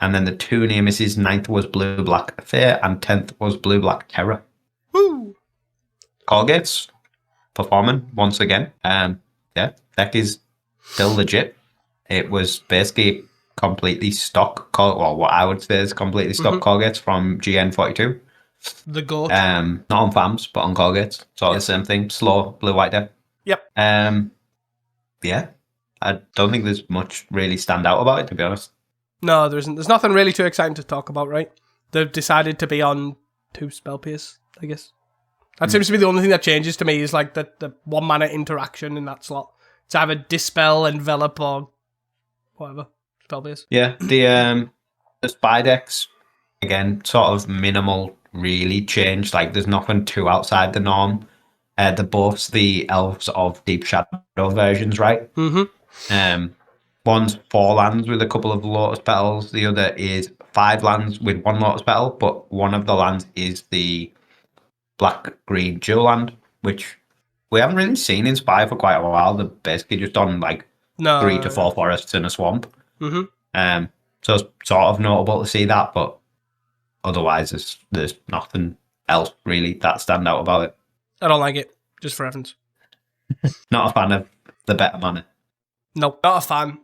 And then the 2 near misses, 9th was Blue Black Fair, and 10th was Blue Black Terror. Woo! Corgates performing once again. Deck is still legit. It was basically completely stock, what I would say is completely stock Corgates from GN42. The GOAT. Not on FAMs, but on Corgates. So the same thing. Slow, blue-white deck. Yep. I don't think there's much really stand out about it, to be honest. No, there isn't. There's nothing really too exciting to talk about, right? They've decided to be on 2 Spell Pierce, I guess. That seems to be the only thing that changes to me, is like the 1 mana interaction in that slot. It's either Dispel, Envelop, or whatever. Spell Pierce. Yeah, the Spy decks, again, sort of minimal really changed. Like, there's nothing too outside the norm. They're both the Elves of Deep Shadow versions, right? Mm-hmm. One's 4 lands with a couple of Lotus Petals. The other is 5 lands with 1 Lotus Petal, but one of the lands is the black-green dual land, which we haven't really seen in Spire for quite a while. They're basically just on like 3 to 4 forests in a swamp. Mm-hmm. So it's sort of notable to see that, but otherwise there's nothing else really that stand out about it. I don't like it, just for reference. Not a fan of the better mana. No, not a fan.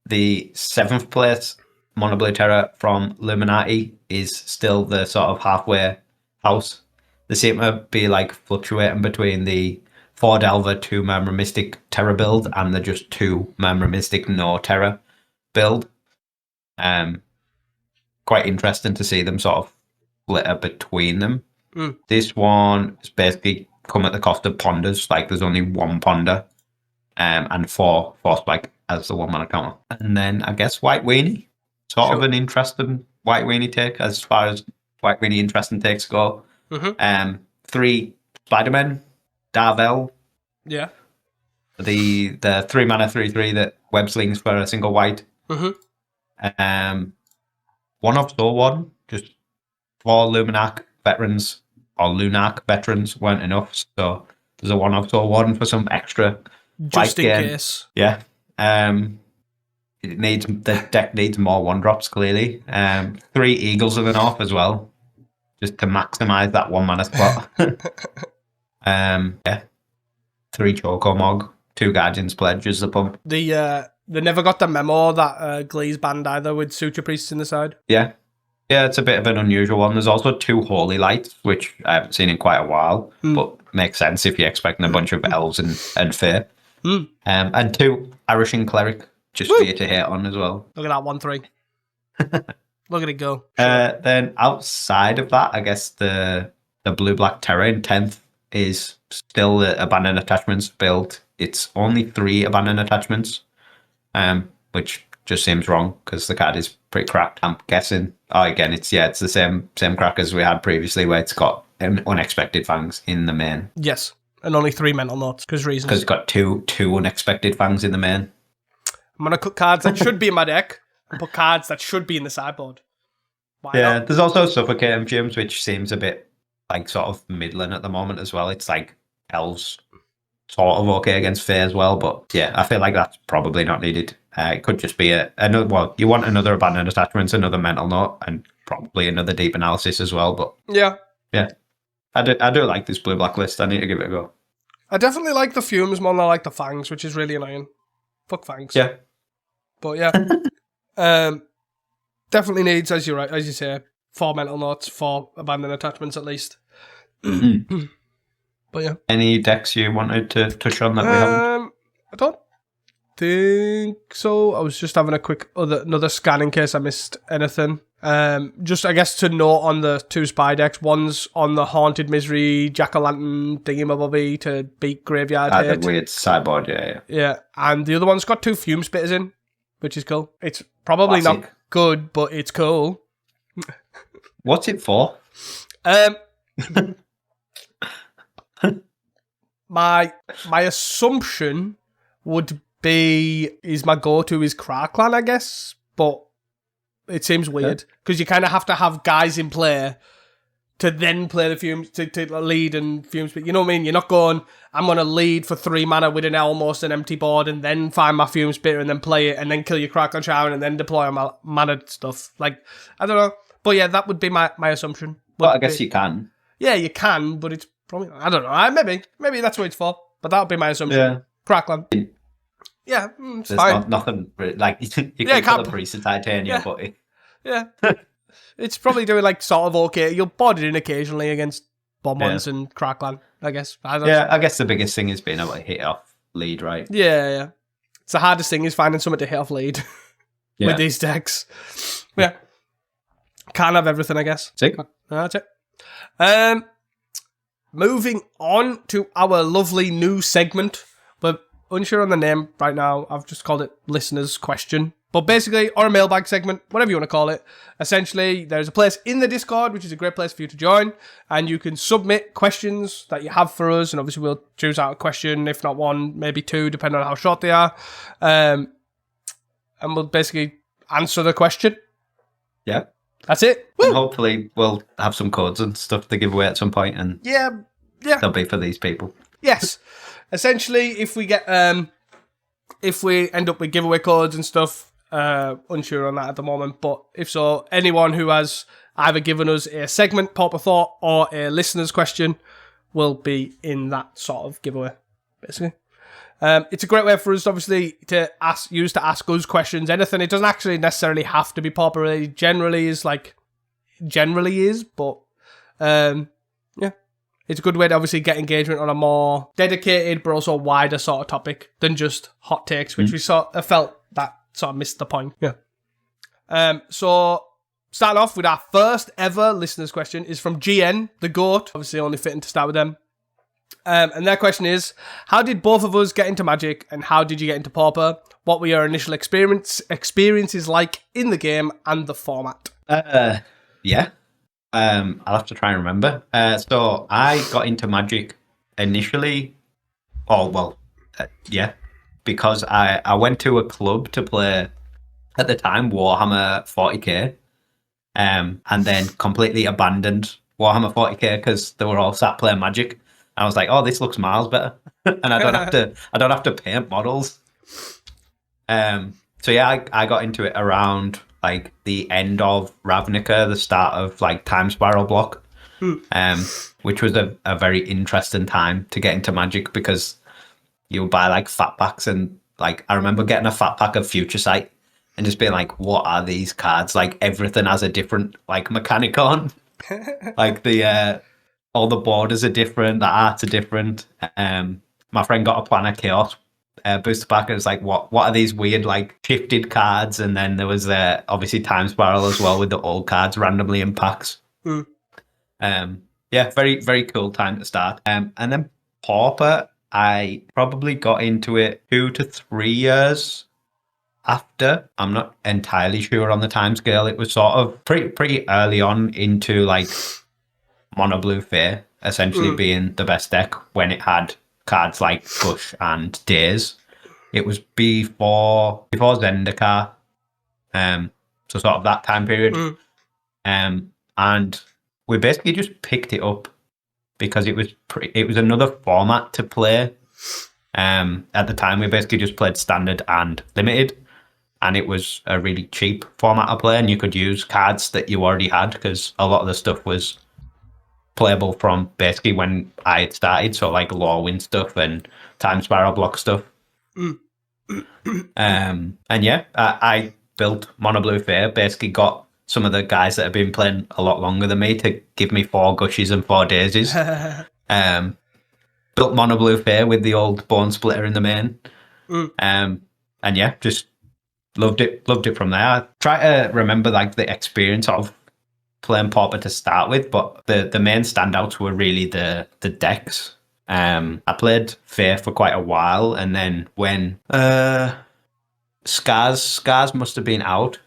The 7th place Mono Blue Terror from Luminati is still the sort of halfway house. They seem to be like fluctuating between the 4 Delver, 2 Murmur Mystic Terror build and the just 2 Murmur Mystic no Terror build. Quite interesting to see them sort of glitter between them. This one is basically come at the cost of ponders. Like there's only 1 ponder, and 4 spike as the 1 mana counter. And then I guess White Weenie, sort of an interesting White Weenie take as far as White Weenie interesting takes go. 3 Spider-Man, Darvel. Yeah. The 3 mana 3/3 that web slings for a single white. 1 of Soul 1, just 4 Luminarch veterans or Lunarch veterans weren't enough, so there's a 1 of Soul 1 for some extra. Just in case. Yeah. The deck needs more 1-drops, clearly. 3 Eagles of the North as well, just to maximise that 1 mana spot. 3 Chocomog, 2 Guardian's Pledge as the pump. They never got the memo that Glee's banned either with Suture Priests in the side. Yeah, it's a bit of an unusual one. There's also 2 Holy Lights, which I haven't seen in quite a while, but makes sense if you're expecting a bunch of Elves and Fae. And 2 Irishing Cleric, just for you to hit on as well. Look at that 1/3. Look at it go. Then outside of that, I guess the blue-black Terror in 10th is still the Abandoned Attachments build. It's only 3 Abandoned Attachments, which just seems wrong because the card is pretty cracked. I'm guessing. Oh, again, it's the same crack as we had previously, where it's got Unexpected Fangs in the main. Yes, and only 3 mental notes because reasons. Because it's got two Unexpected Fangs in the main. I'm gonna cut cards that should be in my deck and put cards that should be in the sideboard. Why not? There's also Suffocating Gems, which seems a bit like sort of middling at the moment as well. It's like Elves sort of okay against Fae as well, but yeah, I feel like that's probably not needed. It could just be another. Well, you want another Abandoned Attachments, another Mental Note, and probably another Deep Analysis as well. But yeah, I do like this blue-black list. I need to give it a go. I definitely like the Fumes more than I like the Fangs, which is really annoying. Fuck Fangs. Yeah, but yeah, definitely needs, as you say, 4 Mental Notes, 4 Abandoned Attachments at least. But yeah. Any decks you wanted to touch on that we haven't? I don't think so. I was just having a quick another scan in case I missed anything. Just I guess to note on the 2 spy decks, one's on the Haunted Misery Jack-o'-lantern thingy-mabobby to beat Graveyard Hate. The weird sideboard, yeah. Yeah, and the other one's got 2 Fume Spitters in, which is cool. It's probably not good, but it's cool. What's it for? My assumption would be my go-to is Kraklan, I guess, but it seems weird because you kind of have to have guys in play to then play the Fumes to lead and Fumes. But you know what I mean? You're not going, I'm going to lead for 3 mana with almost an empty board and then find my Fume Spitter and then play it and then kill your Kraklan Shaman and then deploy my mana stuff. Like, I don't know. But yeah, that would be my assumption. Well, I guess you can. Yeah, you can, but it's probably, I don't know. Maybe that's what it's for. But that would be my assumption. Yeah. Kraklan. Yeah, it's There's fine. Nothing like you can kill a Priest of Titania, but yeah, it's probably doing like sort of okay. You'll board it in occasionally against Bombons and Kraklan, I guess. I guess the biggest thing is being able to hit off lead, right? Yeah. It's the hardest thing is finding something to hit off lead with these decks. Yeah, can't have everything, I guess. That's it. Moving on to our lovely new segment. We're unsure on the name right now. I've just called it Listener's Question. But basically, or a mailbag segment, whatever you want to call it. Essentially, there's a place in the Discord, which is a great place for you to join, and you can submit questions that you have for us, and obviously we'll choose out a question, if not one, maybe two, depending on how short they are. And we'll basically answer the question. Yeah. That's it. And hopefully we'll have some codes and stuff to give away at some point, and yeah, they'll be for these people. Yes. Essentially, if we end up with giveaway codes and stuff, unsure on that at the moment, but if so, anyone who has either given us a segment, Pauper Thought, or a listener's question will be in that sort of giveaway, basically. It's a great way for us, obviously, to ask us questions, anything. It doesn't actually necessarily have to be Pauper related. Generally is, but yeah. It's a good way to obviously get engagement on a more dedicated but also wider sort of topic than just hot takes, which we sort of felt that sort of missed the point. Yeah. So starting off with our first ever listener's question is from GN, the GOAT. Obviously only fitting to start with them. And their question is, how did both of us get into Magic and how did you get into Pauper? What were your initial experiences like in the game and the format? Yeah. I'll have to try and remember. So I got into Magic initially, because I went to a club to play, at the time, Warhammer 40k, and then completely abandoned Warhammer 40k because they were all sat playing Magic. I was like, oh, this looks miles better, and I don't have to paint models. So yeah, I got into it around like the end of Ravnica, the start of like Time Spiral block, which was a very interesting time to get into Magic because you would buy like fat packs, and like I remember getting a fat pack of Future Sight and just being like, what are these cards? Like everything has a different like mechanic on, like the all the borders are different, the arts are different. My friend got a Planar Chaos booster pack, and it was like, what are these weird like shifted cards? And then there was obviously Time Spiral as well with the old cards randomly in packs. Yeah, very, very cool time to start. And then Pauper, I probably got into it 2 to 3 years after. I'm not entirely sure on the timescale. It was sort of pretty early on into like Mono Blue Fair essentially being the best deck when it had cards like Gush and Days. It was before Zendikar, so sort of that time period. And we basically just picked it up because it was another format to play. At the time, we basically just played Standard and Limited, and it was a really cheap format to play, and you could use cards that you already had because a lot of the stuff was playable from basically when I had started, so like Lorwyn stuff and Time Spiral block stuff. And yeah, I built Mono Blue Fair, basically got some of the guys that have been playing a lot longer than me to give me 4 Gushes and 4 Daisies. Built Mono Blue Fair with the old Bone Splitter in the main. And yeah, just loved it from there. I try to remember like the experience of playing Pauper to start with, but the main standouts were really the decks. I played Fair for quite a while, and then when Scars must have been out,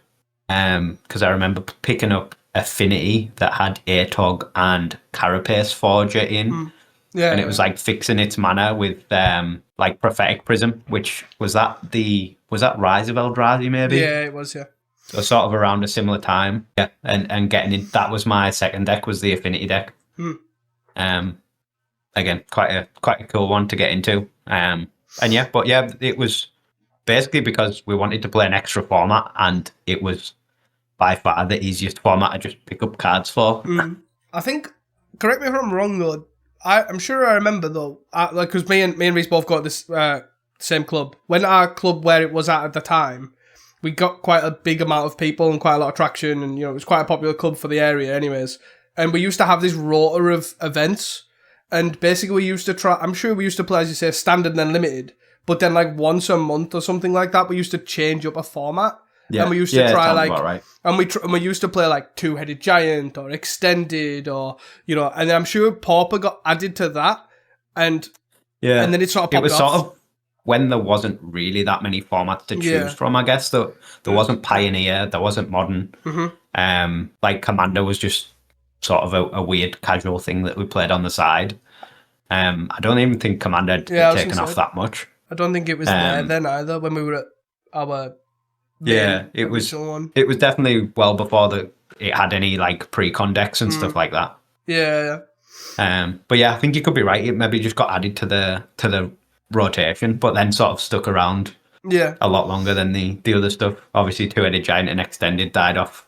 because I remember picking up Affinity that had Atog and Carapace Forger in, and it was like fixing its mana with like Prophetic Prism, which was that Rise of Eldrazi maybe? Yeah, it was, yeah. So sort of around a similar time, yeah, and getting in. That was my second deck, was the Affinity deck. Again, quite a cool one to get into. And yeah, but yeah, it was basically because we wanted to play an extra format, and it was by far the easiest format to just pick up cards for. I think, correct me if I'm wrong though. I'm sure I remember though, like because me and Reese both got this same club. When our club where it was at the time, we got quite a big amount of people and quite a lot of traction, and it was quite a popular club for the area anyways. And we used to have this rota of events, and basically we used to I'm sure we used to play, as you say, Standard and then Limited, but then like once a month or something like that, we used to change up a format. Yeah. And we used to try like, right. and we used to play like Two-Headed Giant or Extended or, and I'm sure Pauper got added to that, and then it sort of popped off. when there wasn't really that many formats to choose from, I guess. There wasn't Pioneer, there wasn't Modern. Like Commander was just sort of a weird casual thing that we played on the side. I don't even think Commander had taken off that much. I don't think it was there then either when we were at our it was definitely well before it had any like pre-con decks and stuff like that. But yeah, I think you could be right. It maybe just got added to the rotation, but then sort of stuck around a lot longer than the other stuff. Obviously, Two-Headed Giant and Extended died off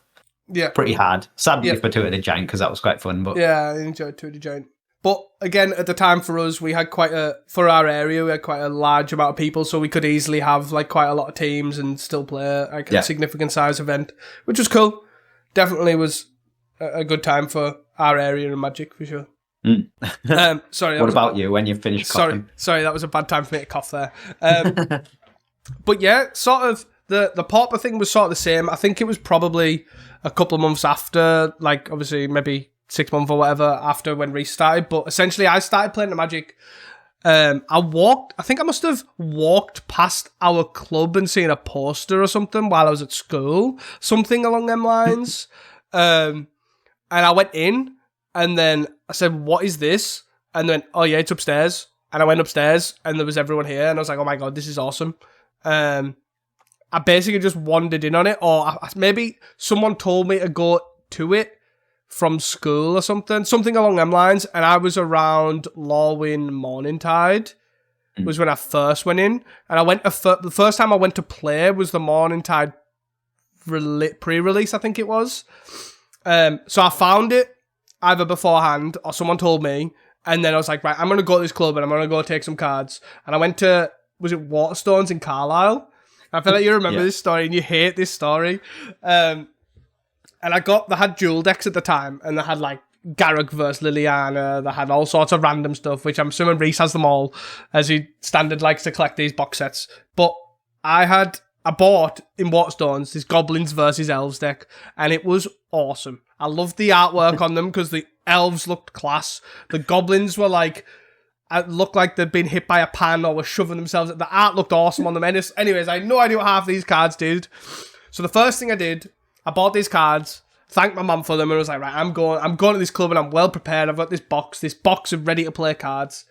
pretty hard. Sadly for Two-Headed Giant, because that was quite fun. But yeah, I enjoyed Two-Headed Giant. But again, at the time for us, we had for our area, we had quite a large amount of people, so we could easily have like quite a lot of teams and still play like a significant size event, which was cool. Definitely was a good time for our area in Magic, for sure. Sorry. What about you when you finished coughing? Sorry, that was a bad time for me to cough there. But yeah, sort of the Pauper thing was sort of the same. I think it was probably a couple of months after, like obviously maybe 6 months or whatever after when Reese started. But essentially, I started playing the Magic. I think I must have walked past our club and seen a poster or something while I was at school, something along them lines. And I went in, and then I said, "What is this?" And then, "Oh yeah, it's upstairs." And I went upstairs, and there was everyone here, and I was like, "Oh my god, this is awesome." I basically just wandered in on it, or maybe someone told me to go to it from school or something along them lines, and I was around Lorwyn Morningtide was when I first went in, and I went the first time I went to play was the Morningtide pre-release, I think it was. So I found it either beforehand or someone told me, and then I was like, right, I'm going to go to this club and I'm going to go take some cards. And I went to, was it Waterstones in Carlisle? I feel like you remember this story and you hate this story. And they had dual decks at the time, and they had like Garruk versus Liliana, they had all sorts of random stuff, which I'm assuming Reese has them all, as he standard likes to collect these box sets. But I bought in Waterstones this Goblins versus Elves deck, and it was awesome. I loved the artwork on them because the Elves looked class. The Goblins were like, it looked like they'd been hit by a pan or were shoving themselves. The art looked awesome on them. Anyways, I had no idea what half these cards did. So the first thing I did, I bought these cards, thanked my mum for them, and I was like, right, I'm going to this club and I'm well prepared. I've got this box of ready to play cards.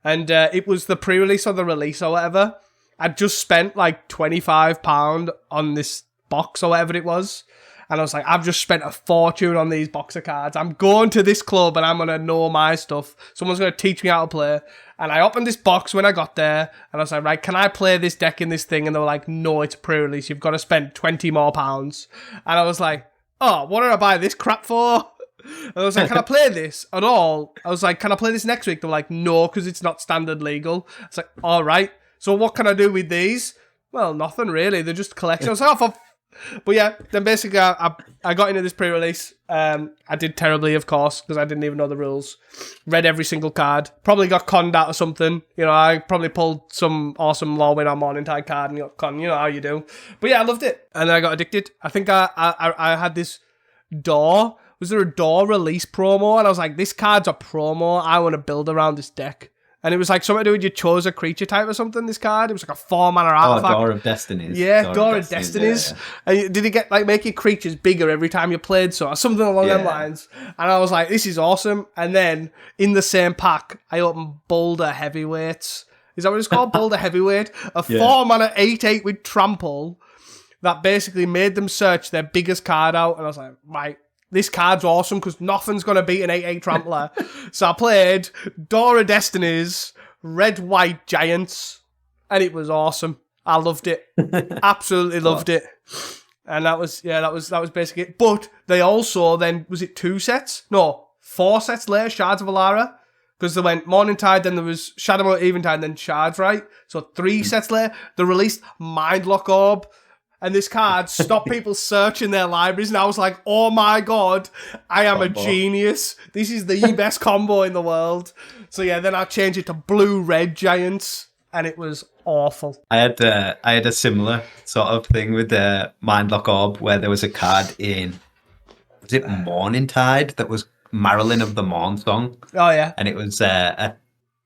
And it was the pre-release or the release or whatever. I'd just spent like £25 on this box or whatever it was. And I was like, I've just spent a fortune on these box of cards. I'm going to this club and I'm going to know my stuff. Someone's going to teach me how to play. And I opened this box when I got there. And I was like, right, can I play this deck in this thing? And they were like, no, it's a pre-release. You've got to spend £20 more. And I was like, oh, what did I buy this crap for? And I was like, can I play this at all? I was like, can I play this next week? They were like, no, because it's not standard legal. It's like, all right. So what can I do with these? Well, nothing really. They're just collection. I was like, but yeah, then basically I got into this pre-release. I did terribly, of course, because I didn't even know the rules. Read every single card. Probably got conned out or something. You know, I probably pulled some awesome Lorwyn or Morningtide card and got conned. You know how you do. But yeah, I loved it. And then I got addicted. I think I had this door. Was there a door release promo? And I was like, this card's a promo. I want to build around this deck. And it was like something to do with you chose a creature type or something, this card. It was like a 4-mana artifact. Oh, Door of Destinies. Yeah, Door of Destinies. Yeah. And did it get like make your creatures bigger every time you played so? Or something along them lines. And I was like, this is awesome. And then in the same pack, I opened Boulder Heavyweights. Is that what it's called? Boulder Heavyweight? A 4-mana 8/8 with trample that basically made them search their biggest card out. And I was like, right. This card's awesome because nothing's going to beat an 8/8 Trampler. So I played Dora Destinies, Red-White Giants, and it was awesome. I loved it. Absolutely loved it. And that was basically it. But they also then, was it 2 sets? No, 4 sets later, Shards of Alara. Because they went Morningtide, then there was Shadow Eventide, then Shards, right? So 3 sets later, they released Mindlock Orb. And this card stopped people searching their libraries. And I was like, oh my god, I am a genius. This is the best combo in the world. So yeah, then I changed it to Blue-Red Giants. And it was awful. I had a similar sort of thing with the Mindlock Orb where there was a card in, was it Morningtide, that was Marilyn of the Morn song. Oh yeah. And it was a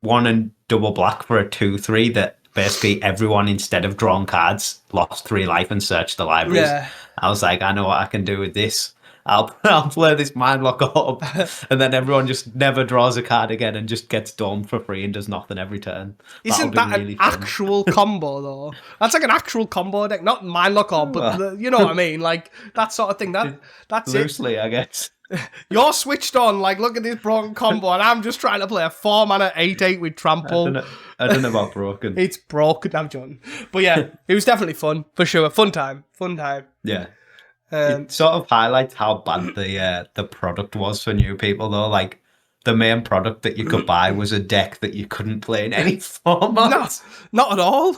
1 and double black for a 2/3 that basically everyone, instead of drawing cards, lost 3 life and searched the libraries. Yeah. I was like, I know what I can do with this. I'll play this mind lock up, and then everyone just never draws a card again and just gets domed for free and does nothing every turn. Isn't that an actual combo though? That's like an actual combo deck, not mind lock up, but you know what I mean, like that sort of thing. That's loosely, it. I guess. You're switched on, like, look at this broken combo, and I'm just trying to play a 4-mana 8/8 with trample. I don't know about broken. It's broken, I'm John. But yeah, it was definitely fun for sure. Fun time. Yeah. It sort of highlights how bad the product was for new people, though. Like, the main product that you could buy was a deck that you couldn't play in any format. Not at all.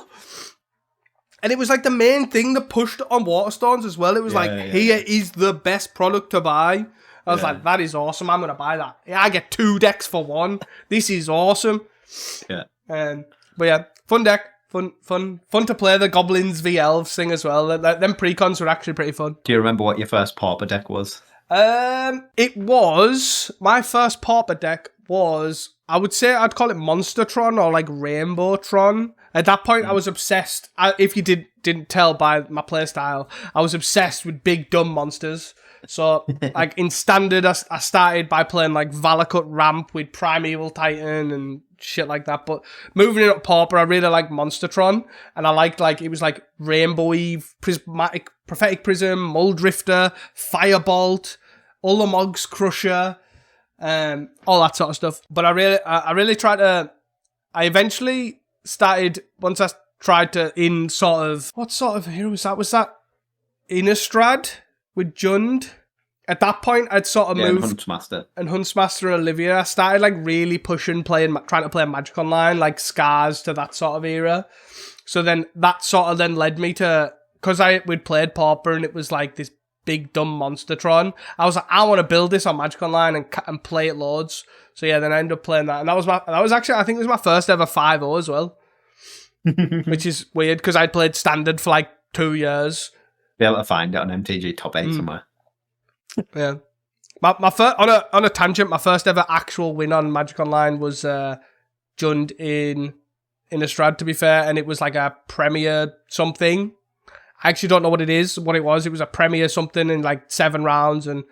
And it was like the main thing that pushed on Waterstones as well. It was here is the best product to buy. I was like, that is awesome. I'm going to buy that. Yeah, I get 2 decks for 1. This is awesome. Yeah. But yeah, fun deck. Fun to play the Goblins v Elves thing as well. Them precons were actually pretty fun. Do you remember what your first Pauper deck was? It was, my first Pauper deck was, I would say I'd call it Monstertron or like Rainbowtron. At that point, I was obsessed. If you didn't tell by my playstyle, I was obsessed with big dumb monsters. So, like in Standard, I started by playing like Valakut Ramp with Primeval Titan and shit like that. But moving it up Pauper, I really liked Monstertron, and I liked like it was like Rainbow Eve, Prismatic, Prophetic Prism, Muldrifter, Firebolt, Ulamog's Crusher, all that sort of stuff. But I really tried to. I eventually started once I tried to what sort of hero was that? Was that Innistrad with Jund? At that point, I'd sort of moved. And Huntsmaster Olivia. I started like really trying to play Magic Online, like Scars to that sort of era. So then that sort of then led me to, because we'd played Pauper and it was like this big dumb Monstertron. I was like, I want to build this on Magic Online and play it loads. So yeah, then I ended up playing that, and that was actually, I think it was my first ever 5-0 as well, which is weird because I'd played Standard for like 2 years. Be able to find it on MTG Top 8 somewhere. Yeah, my first on a tangent. My first ever actual win on Magic Online was Jund in Innistrad, to be fair, and it was like a Premier something. I actually don't know what it was. It was a Premier something in like 7 rounds, and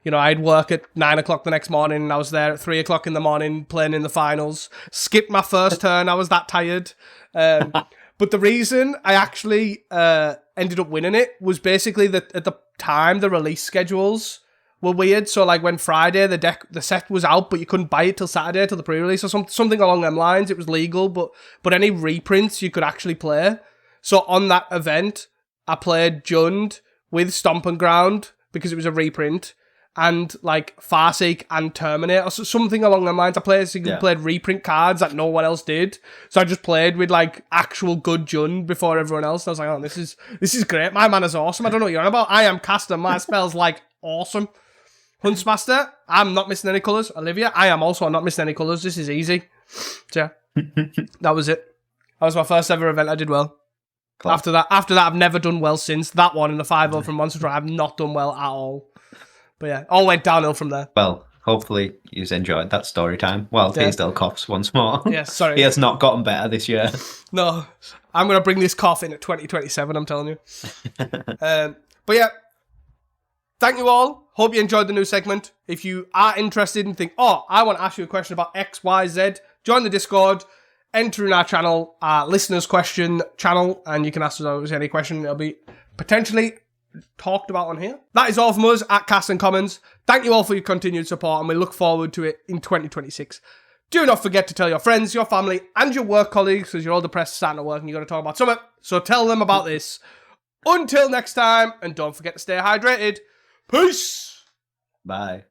you know I'd work at 9 o'clock the next morning, and I was there at 3 o'clock in the morning playing in the finals. Skipped my first turn. I was that tired. But the reason I actually ended up winning it was basically that at the time the release schedules were weird. So like when Friday the set was out, but you couldn't buy it till Saturday, till the pre-release or something along them lines. It was legal, but any reprints you could actually play. So on that event, I played Jund with Stomping Ground because it was a reprint, and like Farseek and Terminator, or something along them lines. I played reprint cards that no one else did, so I just played with like actual good Jund before everyone else. I was like, oh, this is great. My mana's awesome. I don't know what you're on about. I am caster. My spell's like awesome. Huntsmaster, I'm not missing any colours. Olivia, I am also not missing any colours. This is easy. So yeah, that was it. That was my first ever event. I did well. Cool. After that, I've never done well since that one in the 5-0 from Monster Truck. I've not done well at all. But yeah, all went downhill from there. Well, hopefully you've enjoyed that story time. Well, Teasdale coughs once more. Yeah, sorry. He has not gotten better this year. No, I'm going to bring this cough in at 2027, I'm telling you. But yeah, thank you all. Hope you enjoyed the new segment. If you are interested and think, oh, I want to ask you a question about X, Y, Z, join the Discord, enter in our channel, our listeners' question channel, and you can ask us any question. It'll be potentially talked about on here. That is all from us at Cast and Commons. Thank you all for your continued support, and we look forward to it in 2026. Do not forget to tell your friends, your family, and your work colleagues, because you're all depressed starting to work and you've got to talk about something. So tell them about this. Until next time, and don't forget to stay hydrated. Peace! Bye.